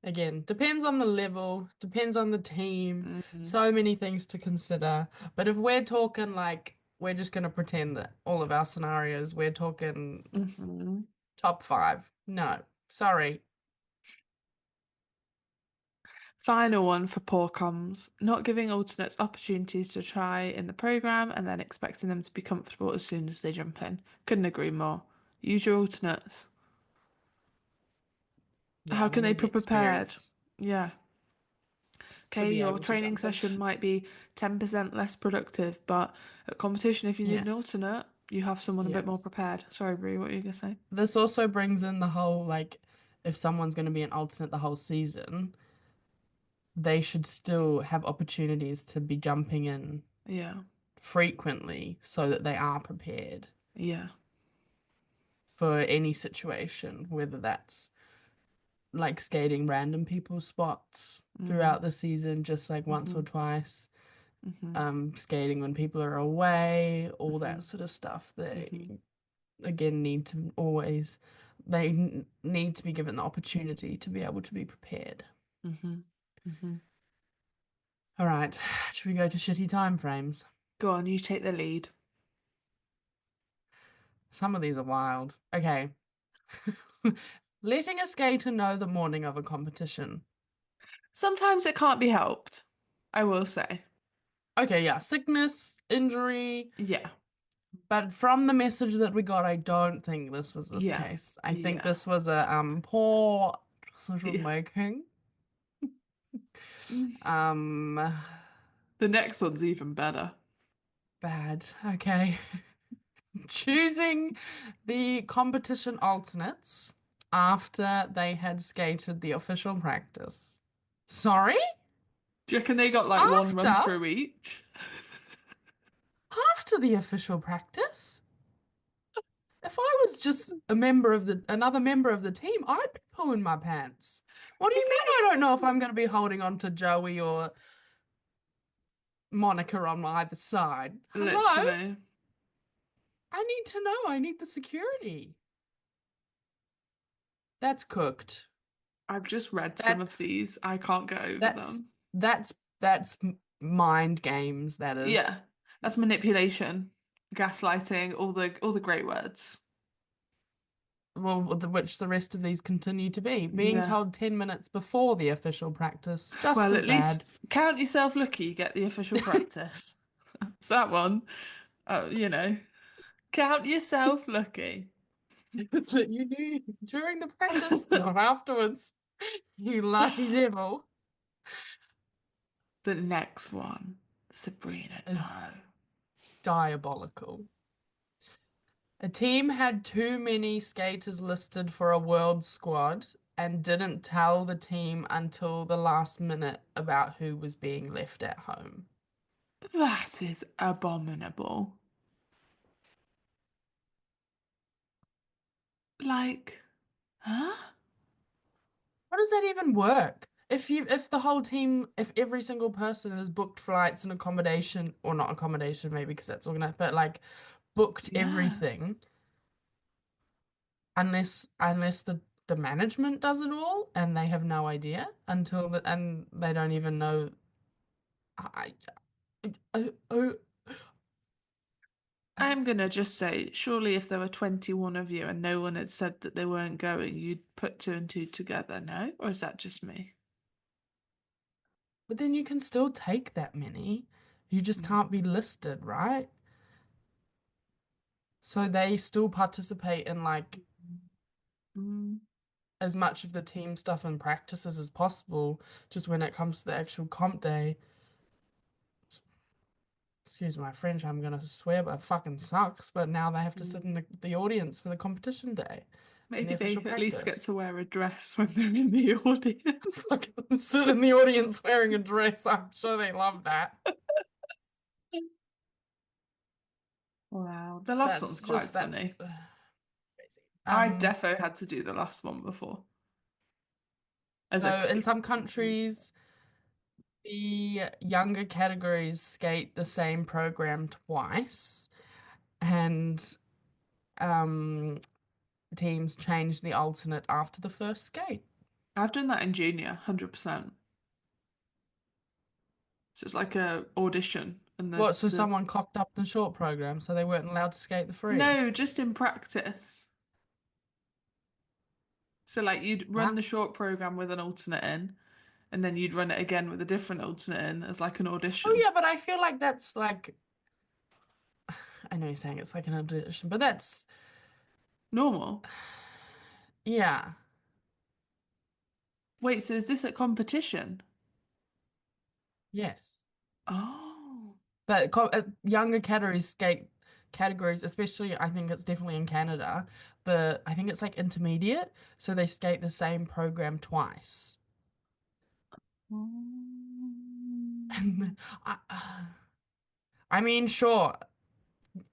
Again, depends on the level, depends on the team, Mm-hmm. so many things to consider. But if we're talking like, we're just going to pretend that all of our scenarios, we're talking Mm-hmm. top five. No, sorry. Final one for poor comms. Not giving alternates opportunities to try in the program and then expecting them to be comfortable as soon as they jump in. Couldn't agree more. Use your alternates. How Yeah, they can they need be the prepared? experience Yeah. to Okay, be your able to training jump in. session might be 10% less productive, but at competition, if you need an Yes. alternate, you have someone a bit more Yes. prepared. Sorry, Brie, what were you gonna say? This also brings in the whole like if someone's going to be an alternate the whole season, they should still have opportunities to be jumping in Yeah, frequently so that they are prepared yeah. for any situation, whether that's like skating random people's spots Mm, throughout the season, just like once or mm-hmm, twice, mm-hmm, skating when people are away, all mm-hmm, that sort of stuff. mm-hmm, They again need to always need to be given the opportunity to be able to be prepared. mm-hmm, mm-hmm. All right, should we go to shitty time frames? Go on, you take the lead. Some of these are wild. Okay. Letting a skater know the morning of a competition. Sometimes it can't be helped, I will say. Okay, yeah, sickness, injury, Yeah, but from the message that we got, I don't think this yeah, case. I think yeah, this was a poor decision yeah. making. Mm. Um, The next one's even better. bad. Okay. Choosing the competition alternates after they had skated the official practice. Sorry? Do you reckon they got like one run After? through each? After the official practice? If I was just a member of another member of the team, I'd be pulling my pants. What do you Is mean that I don't know if I'm going to be holding on to Joey or Monica on either side? Hello? literally? I need to know. I need the security. That's cooked. I've just read some That of these. I can't get over that's them. mind games, that is. Yeah, that's manipulation, gaslighting, all the great words. Well, which the rest of these continue to be. Being Yeah. told 10 minutes before the official practice, just Well, as at least bad. count yourself lucky you get the official practice. It's that one. Oh, count yourself lucky. That you knew during the practice, not afterwards. You lucky devil. The next one, Sabrina, Is no. diabolical. A team had too many skaters listed for a world squad and didn't tell the team until the last minute about who was being left at home. That is abominable. Like, huh? How does that even work? If the whole team, if every single person has booked flights and accommodation, or not accommodation maybe because that's organized, but like booked Yeah. everything, unless the management does it all and they have no idea and they don't even know. I, I, I'm gonna just say, surely if there were 21 of you and no one had said that they weren't going, you'd put two and two together, no? Or is that just me? but then you can still take that many. You just Mm. can't be listed, right? So they still participate in like Mm. as much of the team stuff and practices as possible. Just when it comes to the actual comp day, excuse my French, I'm gonna swear, but it fucking sucks. But now they have to sit Mm. in the audience for the competition day and the Maybe they official at least get practice. to wear a dress when they're in the audience. Fucking sit in the audience wearing a dress. I'm sure they love that. Wow, the last one's That's quite just that funny. crazy. I defo had to do the last one before as a So in skate. some countries, the younger categories skate the same program twice, and um, teams change the alternate after the first skate. I've done that in junior, 100%. So it's like a audition and the What, so the someone cocked up the short program, so they weren't allowed to skate the free? no, just in practice. So like you'd run Wow. the short program with an alternate in, And then you'd run it again with a different alternate in as like an Oh audition. yeah, but I feel like that's like I know you're saying it's like an audition, but that's Normal. yeah, Wait, so is this a competition? yes. Oh. But younger categories, especially I think it's definitely in Canada, I think it's like intermediate, so they skate the same program twice. Mm. And I mean, sure,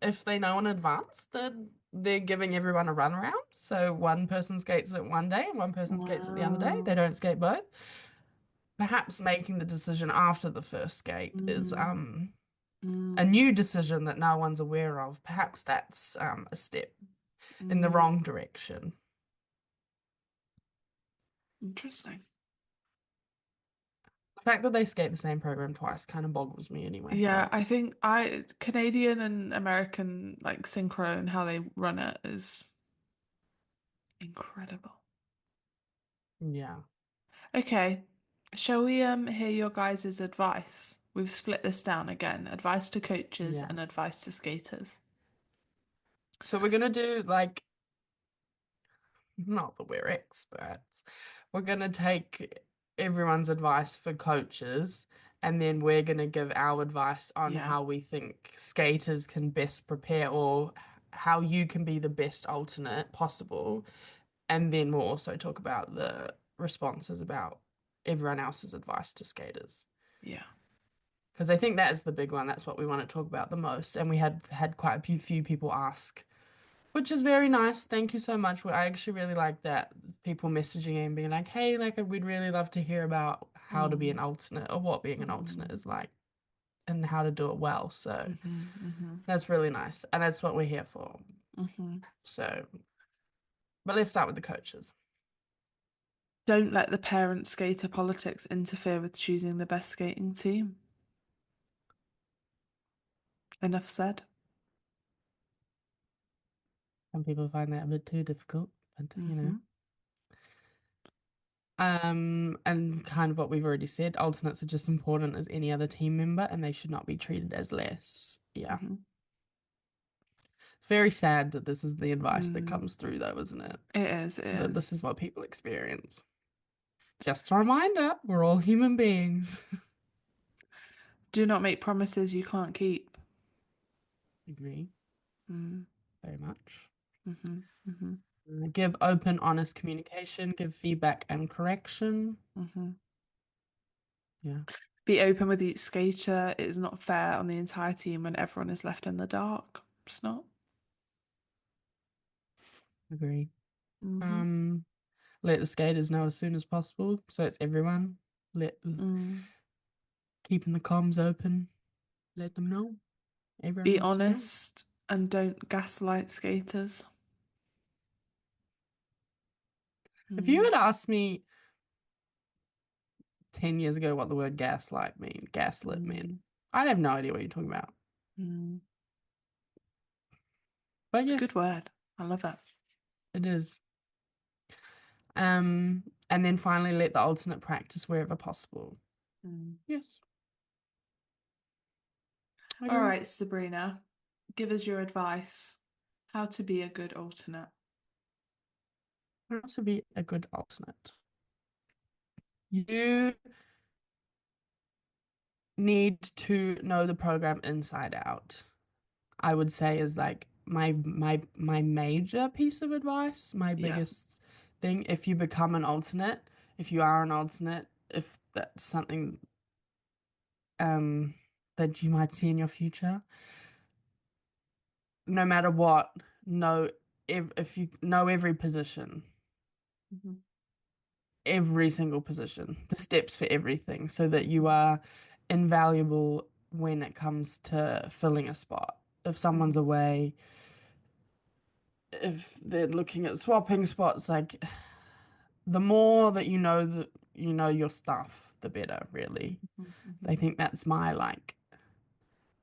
if they know in advance, then they're giving everyone a runaround. So one person skates it one day and one person skates it the other day. They Wow. don't skate both. Perhaps making the decision after the first skate is Mm. a Mm. new decision that no one's aware of. Perhaps that's a step in the Mm. wrong direction. Interesting. The fact that they skate the same program twice kind of boggles me anyway, Yeah, but I think I Canadian and American like synchro and how they run it is incredible. yeah, Okay, shall we hear your guys' advice? We've split this down again. Advice to coaches yeah. and advice to skaters. So we're gonna do like not that we're experts. We're gonna take everyone's advice for coaches, and then we're gonna give our advice on Yeah, how we think skaters can best prepare or how you can be the best alternate possible. And then we'll also talk about the responses about everyone else's advice to skaters. yeah. Because I think that is the big one. That's what we want to talk about the most. And we had quite a few people ask, which is very nice. Thank you so much. I actually really like that people messaging and being like, "Hey, like we'd really love to hear about how to be Mm, an alternate or what being an alternate mm, is like and how to do it well." So mm-hmm. that's really nice. And that's what we're here for. Mm-hmm. So, but let's start with the coaches. Don't let the parent skater politics interfere with choosing the best skating team. Enough said. Some people find that a bit too difficult, but you know. Mm-hmm. And kind of what we've already said, alternates are just important as any other team member and they should not be treated as less. Yeah. Mm-hmm. It's very sad that this is the advice that Mm, comes through though, isn't it? it is, it That this is. is what people experience. Just a reminder, we're all human beings. Do not make promises you can't keep. Agree Mm, very much. mm-hmm, mm-hmm, Give open, honest communication, give feedback and correction. mm-hmm. Yeah, Be open with each skater. It is not fair on the entire team when everyone is left in the dark. It's not. agree. Mm-hmm. Um, let the skaters know as soon as possible. So it's everyone. Let Mm. keeping the comms open. Let them know. Everyone Be needs to know. honest and don't gaslight skaters. If you Mm, had asked me 10 years ago what the word gaslit meant, mm, I'd have no idea what you're talking about. mm. But It's a good yes, word. I love it. it is. And then finally let the alternate practice wherever possible. Mm. Yes, I All agree. right, Sabrina, give us your advice. How to be a good alternate. How to be a good alternate. You need to know the program inside out. I would say is like my major piece of advice, my Yeah. biggest thing. If you become an alternate, if you are an alternate, if that's something um that you might see in your future, no matter what, know if you know every position, Mhm, every single position, the steps for everything, so that you mhm, are invaluable when it comes to filling a spot. If someone's mhm, away, if they're looking at swapping spots, like the more that you know your stuff, the better, really. mhm, I mhm, think that's my like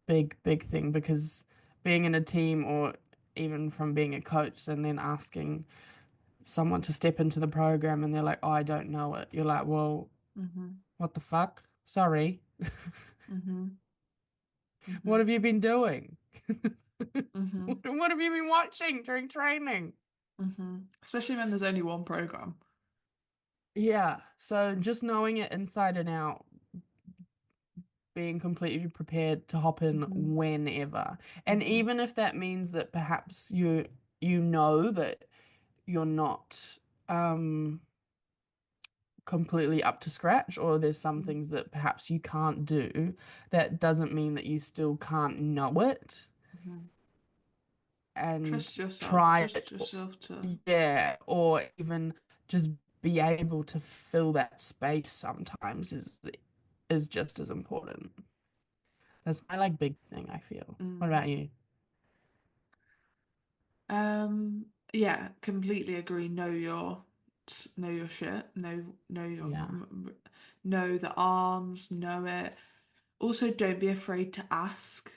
big thing because being in a team or even from being a coach and then asking someone to step into the program and they're like, "Oh, I don't know it." You're like, "Well, mhm. What the fuck? Sorry. Mm-hmm. What Mm-hmm. have you been doing? Mm-hmm. What have you been watching during training? Mm-hmm. Especially when there's only one program. Yeah, so just knowing it inside and out, being completely prepared to hop in Mm-hmm. whenever. And Mm-hmm. even if that means that perhaps you know that you're not completely up to scratch or there's some things that perhaps you can't do, that doesn't mean that you still can't know it Mm-hmm. and Trust yourself. try Trust it. yourself to. Yeah, or even just be able to fill that space sometimes is just as important. That's my like big thing, I feel. What Mm. about you? Yeah, completely agree. Know your shit. Yeah, Know the arms. Know it. Also, don't be afraid to ask.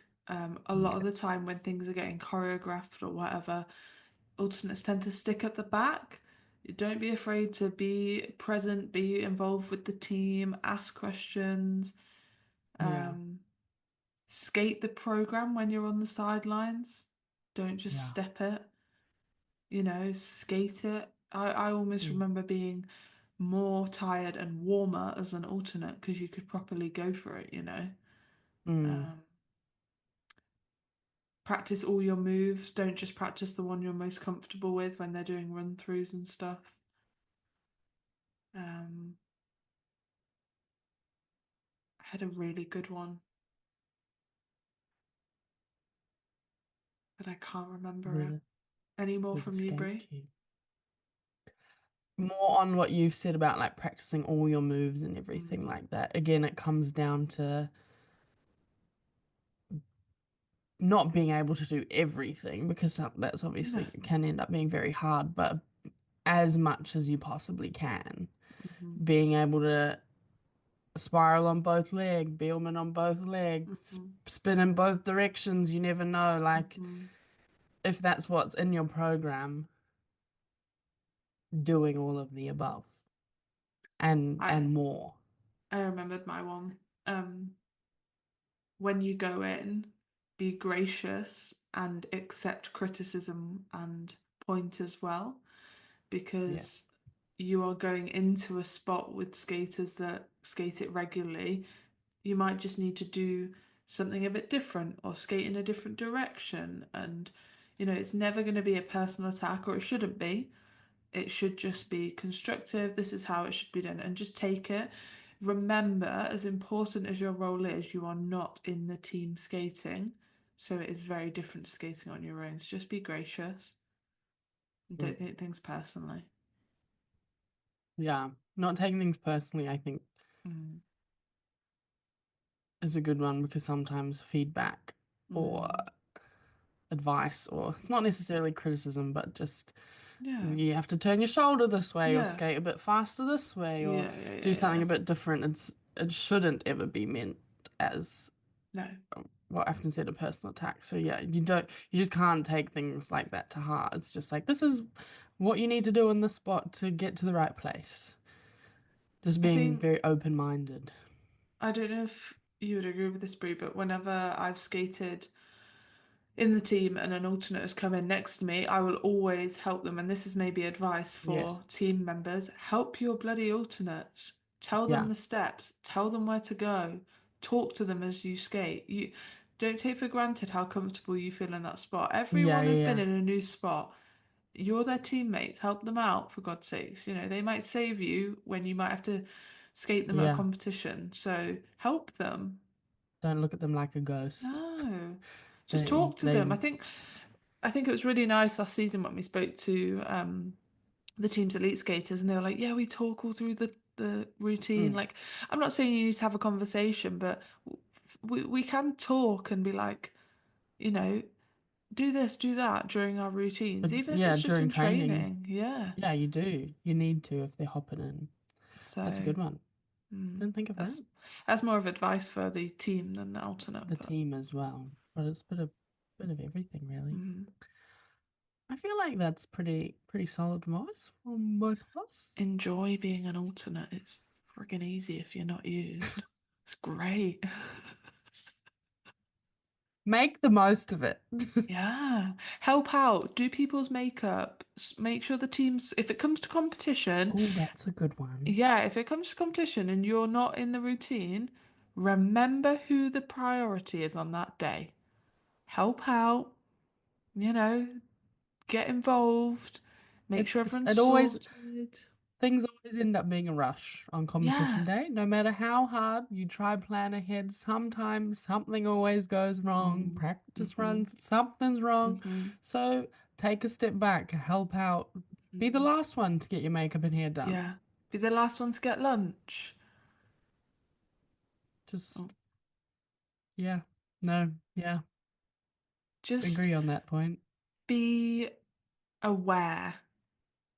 A lot of yeah, the time when things are getting choreographed or whatever, alternates tend to stick at the back. Don't be afraid to be present, be involved with the team, ask questions, yeah, um, skate the program when you're on the sidelines. Don't just yeah. step it, skate it. I almost Mm, remember being more tired and warmer as an alternate because you could properly go for it. mm, Um, Practice all your moves. Don't just practice the one you're most comfortable with when they're doing run throughs and stuff. Um, I had a really good one, but I can't remember what it. did Any more what did from you, escape Brie? you? More on what you've said about like practicing all your moves and Mm. everything like that. Again, it comes down to not being able to do everything because that's No. obviously can end up being very hard, but as much as you possibly can, Hmm. being able to spiral on both legs, Beelman on both legs, Hmm. spin in both directions, you never know. Like Hmm. if that's what's in your program, doing all of the above I and more. I remembered my one. When you go in, be gracious and accept criticism and point as well, Yeah, because you are going into a spot with skaters that skate it regularly. You might just need to do something a bit different or skate in a different direction. And, it's never going to be a personal attack, or it shouldn't be. It should just be constructive. This is how it should be done. And just take it. Remember, as important as your role is, you are not in the team skating. So it is very different to skating on your own. So just be gracious and mm, don't take things personally. yeah. Not taking things personally, I think, Mm. is a good one because sometimes feedback or Mm. advice, or it's not necessarily criticism, but just Yeah. you have to turn your shoulder this way or Yeah. skate a bit faster this way or Yeah. Yeah. do Yeah. something Yeah. a bit different. It shouldn't ever be meant as No. what Afton said, a personal attack. So yeah, you just can't take things like that to heart. It's just like this is what you need to do in this spot to get to the right place. Just I being think very open-minded. I don't know if you would agree with this, Brie, but whenever I've skated in the team and an alternate has come in next to me, I will always help them. And this is maybe advice Yes. for team members. Help your bloody alternates. Tell them Yeah. the steps. Tell them where to go. Talk to them as you skate. You don't take for granted how comfortable you feel in that spot. Yeah, Everyone yeah, has been yeah. in a new spot. You're their teammates. Help them out for God's sakes. They might save you when you might have to skate them at a Yeah. competition. So help them. Don't look at them like a ghost. No. Just They talk to them. they I think it was really nice last season when we spoke to the team's elite skaters, and they were like, "Yeah, we talk all through the routine." mm, Like, I'm not saying you need to have a conversation, but we can talk and be like, you know, do this, do that during our routines, but even if yeah, it's just during in training, training. Yeah. yeah, you do. You need to if they're hopping in. That's a So good one. Didn't think of that's that. that's more of advice for the team than the alternate, The but team as well. But it's bit of everything really. mm, I feel like that's pretty solid advice from both of us. enjoy being an alternate. It's friggin' easy if you're not used. It's great. Make the most of it. Yeah. Help out. Do people's makeup. Make sure the teams, if it comes to competition, Oh, that's a good one. yeah, if it comes to competition and you're not in the routine, remember who the priority is on that day. Help out, you know, get involved, make sure everyone's It always sorted. things always end up being a rush on competition Yeah. day. No matter how hard you try plan ahead, sometimes something always goes wrong. Mm, Practice hmm runs, something's wrong. hmm So take a step back, help out. Be the hmm last one to get your makeup and hair done. Yeah. Be the last one to get lunch. Just, Oh, yeah, no, yeah, just agree on that point. be aware.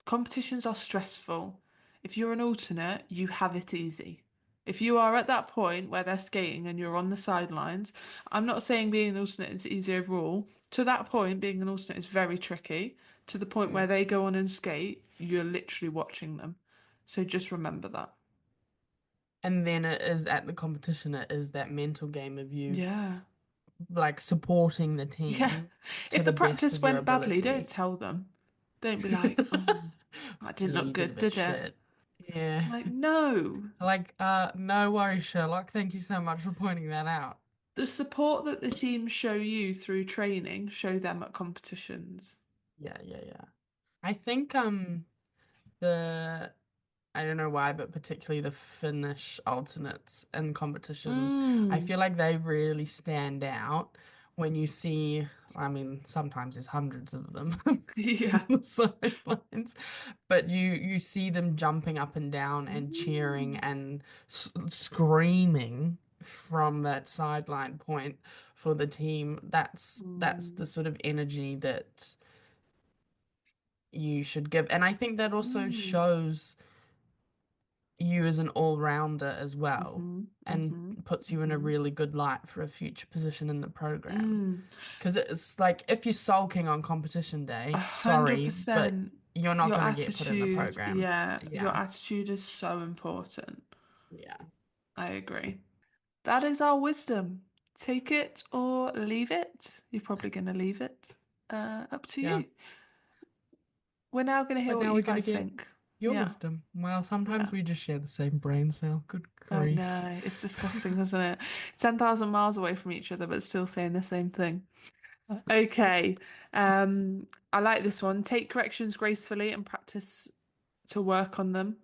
Competitions are stressful. If you're an alternate, you have it easy. If you are at that point where they're skating and you're on the sidelines, I'm not saying being an alternate is easy overall. To that point, being an alternate is very tricky. To the point Mm. where they go on and skate, you're literally watching them. So just remember that. And then it is at the competition, it is that mental game of you Yeah. like supporting the Yeah. team to If the the best practice of your went badly, don't ability. tell them. Don't be like, oh, that didn't Yeah, look you did a good, bit did it? shit. Yeah. Like, no. Like, no worries, Sherlock. Thank you so much for pointing that out. The support that the teams show you through training, show them at competitions. Yeah, yeah, yeah. I think the I don't know why, but particularly the Finnish alternates and competitions, I Mm. feel like they really stand out when you see, I mean, sometimes there's hundreds of them in Yeah. the sidelines, but you see them jumping up and down and cheering Mm. and s screaming from that sideline point for the team. That's the Mm. sort of energy that you should give. And I think that also Mm. shows you as an all-rounder as well Mm-hmm. and Mm-hmm. puts you in a Mm-hmm. really good light for a future position in the program. Mm. Because it's like if you're sulking on competition A day, hundred sorry, but percent. you're not Your going to get put in the attitude, program. yeah, your Yeah. attitude is so important. Yeah. I agree. That is our wisdom. Take it or leave it. You're probably going to leave it. Up to Yeah. you. We're now going to hear But what now you we're going to guys get think. your Yeah. wisdom. Well, sometimes Yeah. we just share the same brain cell. Good I grief. know. It's disgusting, isn't it? 10,000 miles away from each other, but still saying the same thing. Okay. I like this one. Take corrections gracefully and practice to work on them.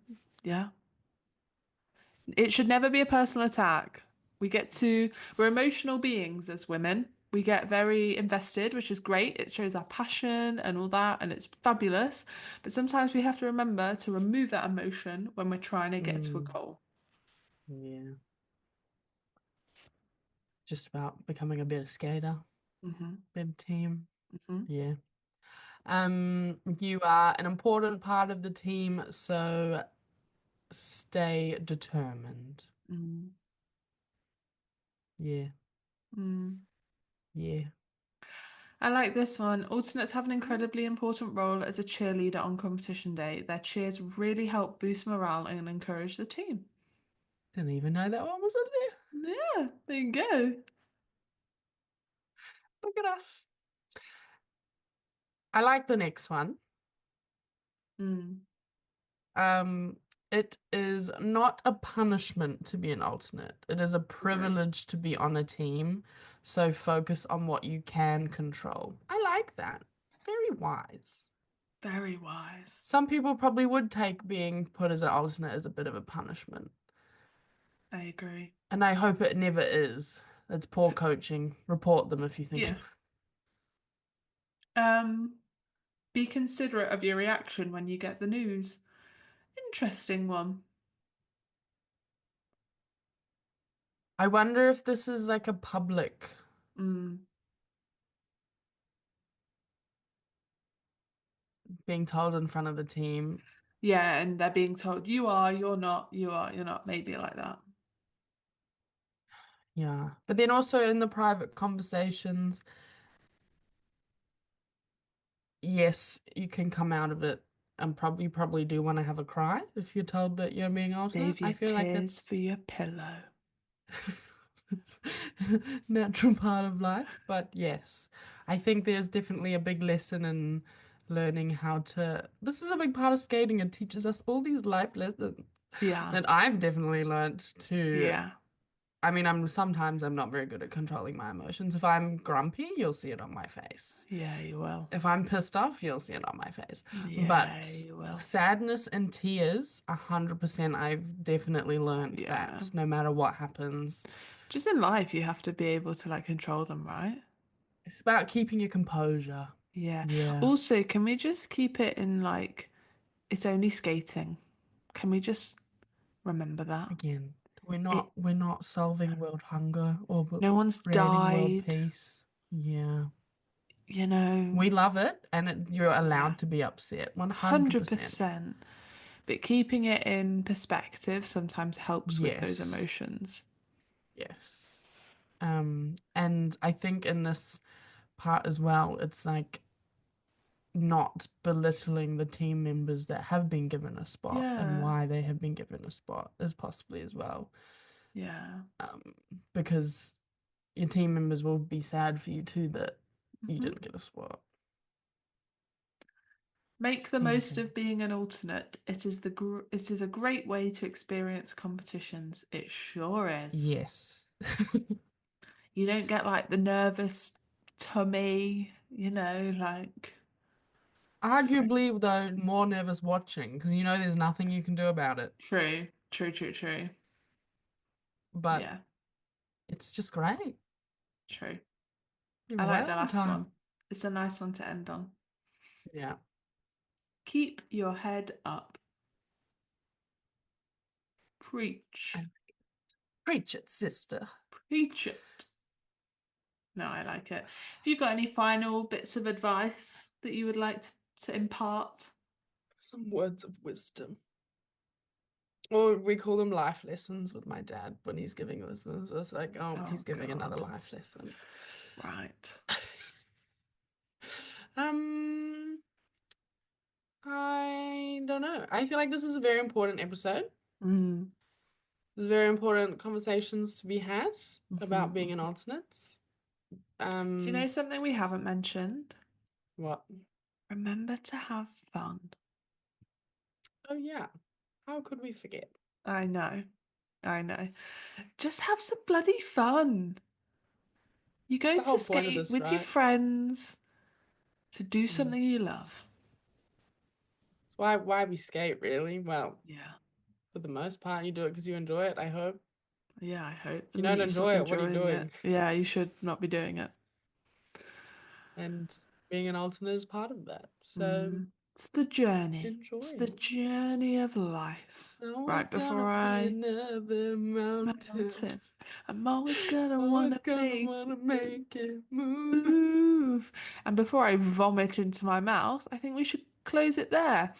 Yeah. It should never be a personal attack. We're emotional beings as women. We get very invested, which is great. It shows our passion and all that, and it's fabulous. But sometimes we have to remember to remove that emotion when we're trying to get to a Mm, goal. yeah. Just about becoming a better skater, hmm better team. hmm Yeah. You are an important part of the team, so stay determined. mm Yeah, mm. yeah. I like this one. Alternates have an incredibly important role as a cheerleader on competition day. Their cheers really help boost morale and encourage the team. Didn't even know that one was in there. Yeah, there you go. Look at us. I like the next one. Mm, Um, it is not a punishment to be an alternate. It is a agree. privilege to be on a team. So focus on what you can control. I like that. Very wise. Very wise. Some people probably would take being put as an alternate as a bit of a punishment. I agree. And I hope it never is. That's poor coaching. Report them if you think. Yeah. Um, be considerate of your reaction when you get the news. Interesting one. I wonder if this is like a public Mm. being told in front of the team. Yeah, and they're being told you are, you're not, you are, you're not, maybe like that. Yeah. But then also in the private conversations, yes, you can come out of it. and probably do want to have a cry if you're told that you're being alternate. Save I your feel like tears that's for your pillow. it's a natural part of life. But yes, I think there's definitely a big lesson in learning how to. This is a big part of skating. It teaches us all these life lessons Yeah, that I've definitely learned to. yeah, I mean, I'm not very good at controlling my emotions. If I'm grumpy, you'll see it on my face. yeah, you will. If I'm pissed off, you'll see it on my face. Yeah, But you will. sadness and tears, 100%, I've definitely learned Yeah. that no matter what happens, Just in life, you have to be able to like control them, right? it's about keeping your composure. Yeah. Yeah. Also, can we just keep it in like it's only skating? Can we just remember that? Again, It we're not solving world hunger or no one's creating world died, peace. Yeah. you know. We love it and you're Yeah. allowed to be upset. 100%. 100%. But keeping it in perspective sometimes helps with those Yes. emotions. Yes. And I think in this part as well, it's like not belittling the team members that have been given a spot and Yeah. why they have been given a spot is possibly as well. Yeah. Um, because your team members will be sad for you too that you Mhm. didn't get a spot. Make the Same most thing. of being an alternate. It is a great way to experience competitions. It sure is. Yes. You don't get like the nervous tummy, like sorry. Arguably, though, more nervous watching because you know there's nothing you can do about it. True, true, true, true. But Yeah, it's just great. true. You I have a like the whale of a last time. one. It's a nice one to end on. Yeah. Keep your head up. Preach. And preach it, sister. Preach it. No, I like it. Have you got any final bits of advice that you would like to impart? Some words of wisdom. Or we call them life lessons with my dad when he's giving lessons. It's like, oh, he's Oh giving another God. life lesson. Right. Um, I don't know. I feel like this is a very important episode. Mm. There's very important conversations to be had about being an Mhm. alternate. Do you know Um, something we haven't mentioned? what? Remember to have fun. Oh yeah. How could we forget? I know. I know. Just have some bloody fun. You It's go the to whole point of skate this, with your right? friends to do Mm. something you love. It's why we skate, really. Well, Yeah. for the most part, you do it because you enjoy it, I hope. Yeah, I hope. If The you don't minute you stop enjoy it, what are you enjoying it, doing? yeah, you should not be doing it. And being an alternate is part of that. So It's the journey. enjoy It's the it. journey of life. There's always Right gonna before be I another mountain. mountain, I'm always gonna Always wanna gonna make wanna it make it move. move. And before I vomit into my mouth, I think we should close it there.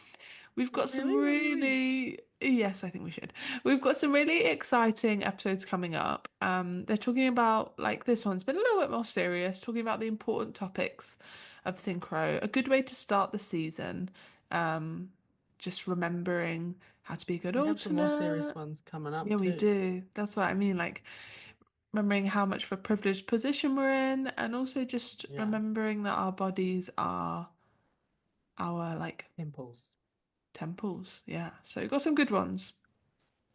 We've got some Really? What do you mean? yes, I think we should. We've got some really exciting episodes coming up. They're talking about like this one's been a little bit more serious, talking about the important topics of synchro. A good way to start the season. Um, just remembering how to be a good We have some more serious alternate. ones coming Yeah, up we too. do. That's what I mean. Like remembering how much of a privileged position we're in, and also just Yeah. remembering that our bodies are our like Temples. temples. Yeah. So we've got some good ones.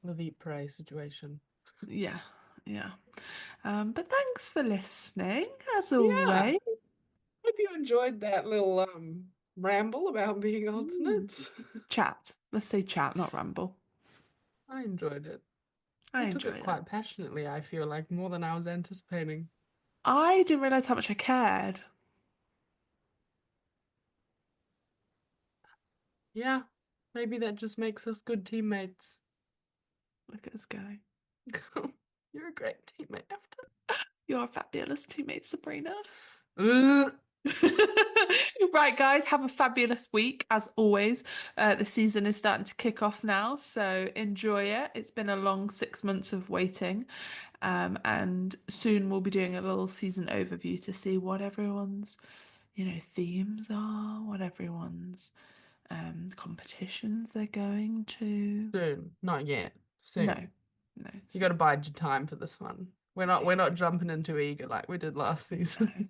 The Eat Pray situation. Yeah, yeah. But thanks for listening, as Yeah. always. Hope you enjoyed that little ramble about being Mm. alternates. Chat. Let's say chat, not ramble. I enjoyed it. I I took it enjoyed it. quite passionately, I feel like, more than I was anticipating. I didn't realize how much I cared. Yeah, maybe that just makes us good teammates. Look at us go. You're a great teammate, Afton. You're a fabulous teammate, Sabrina. Ugh. Right, guys, have a fabulous week as always. The season is starting to kick off now, so enjoy it. It's been a long 6 months of waiting, and soon we'll be doing a little season overview to see what everyone's, themes are, what everyone's competitions they're going to. Soon, not yet. No, Soon. no, You got so to bide your time for this one. We're not jumping into eager like we did last no, season.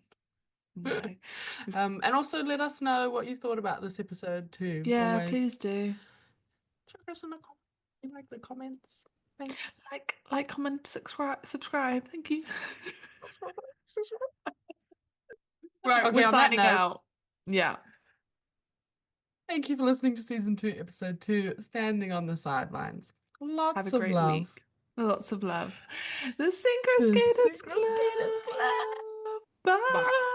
no. We've, And also let us know what you thought about this episode too. yeah, please Always do. check us in the like the comments. Thanks. Comment, subscribe. Thank you. Right, we're Okay, on that signing note, out. Yeah. thank you for listening to season 2, episode 2, Standing on the Sidelines. Have a Lots of great love. week. Lots of love. The Synchro The Skaters Synchro Skaters Club. Club. Bye. Bye.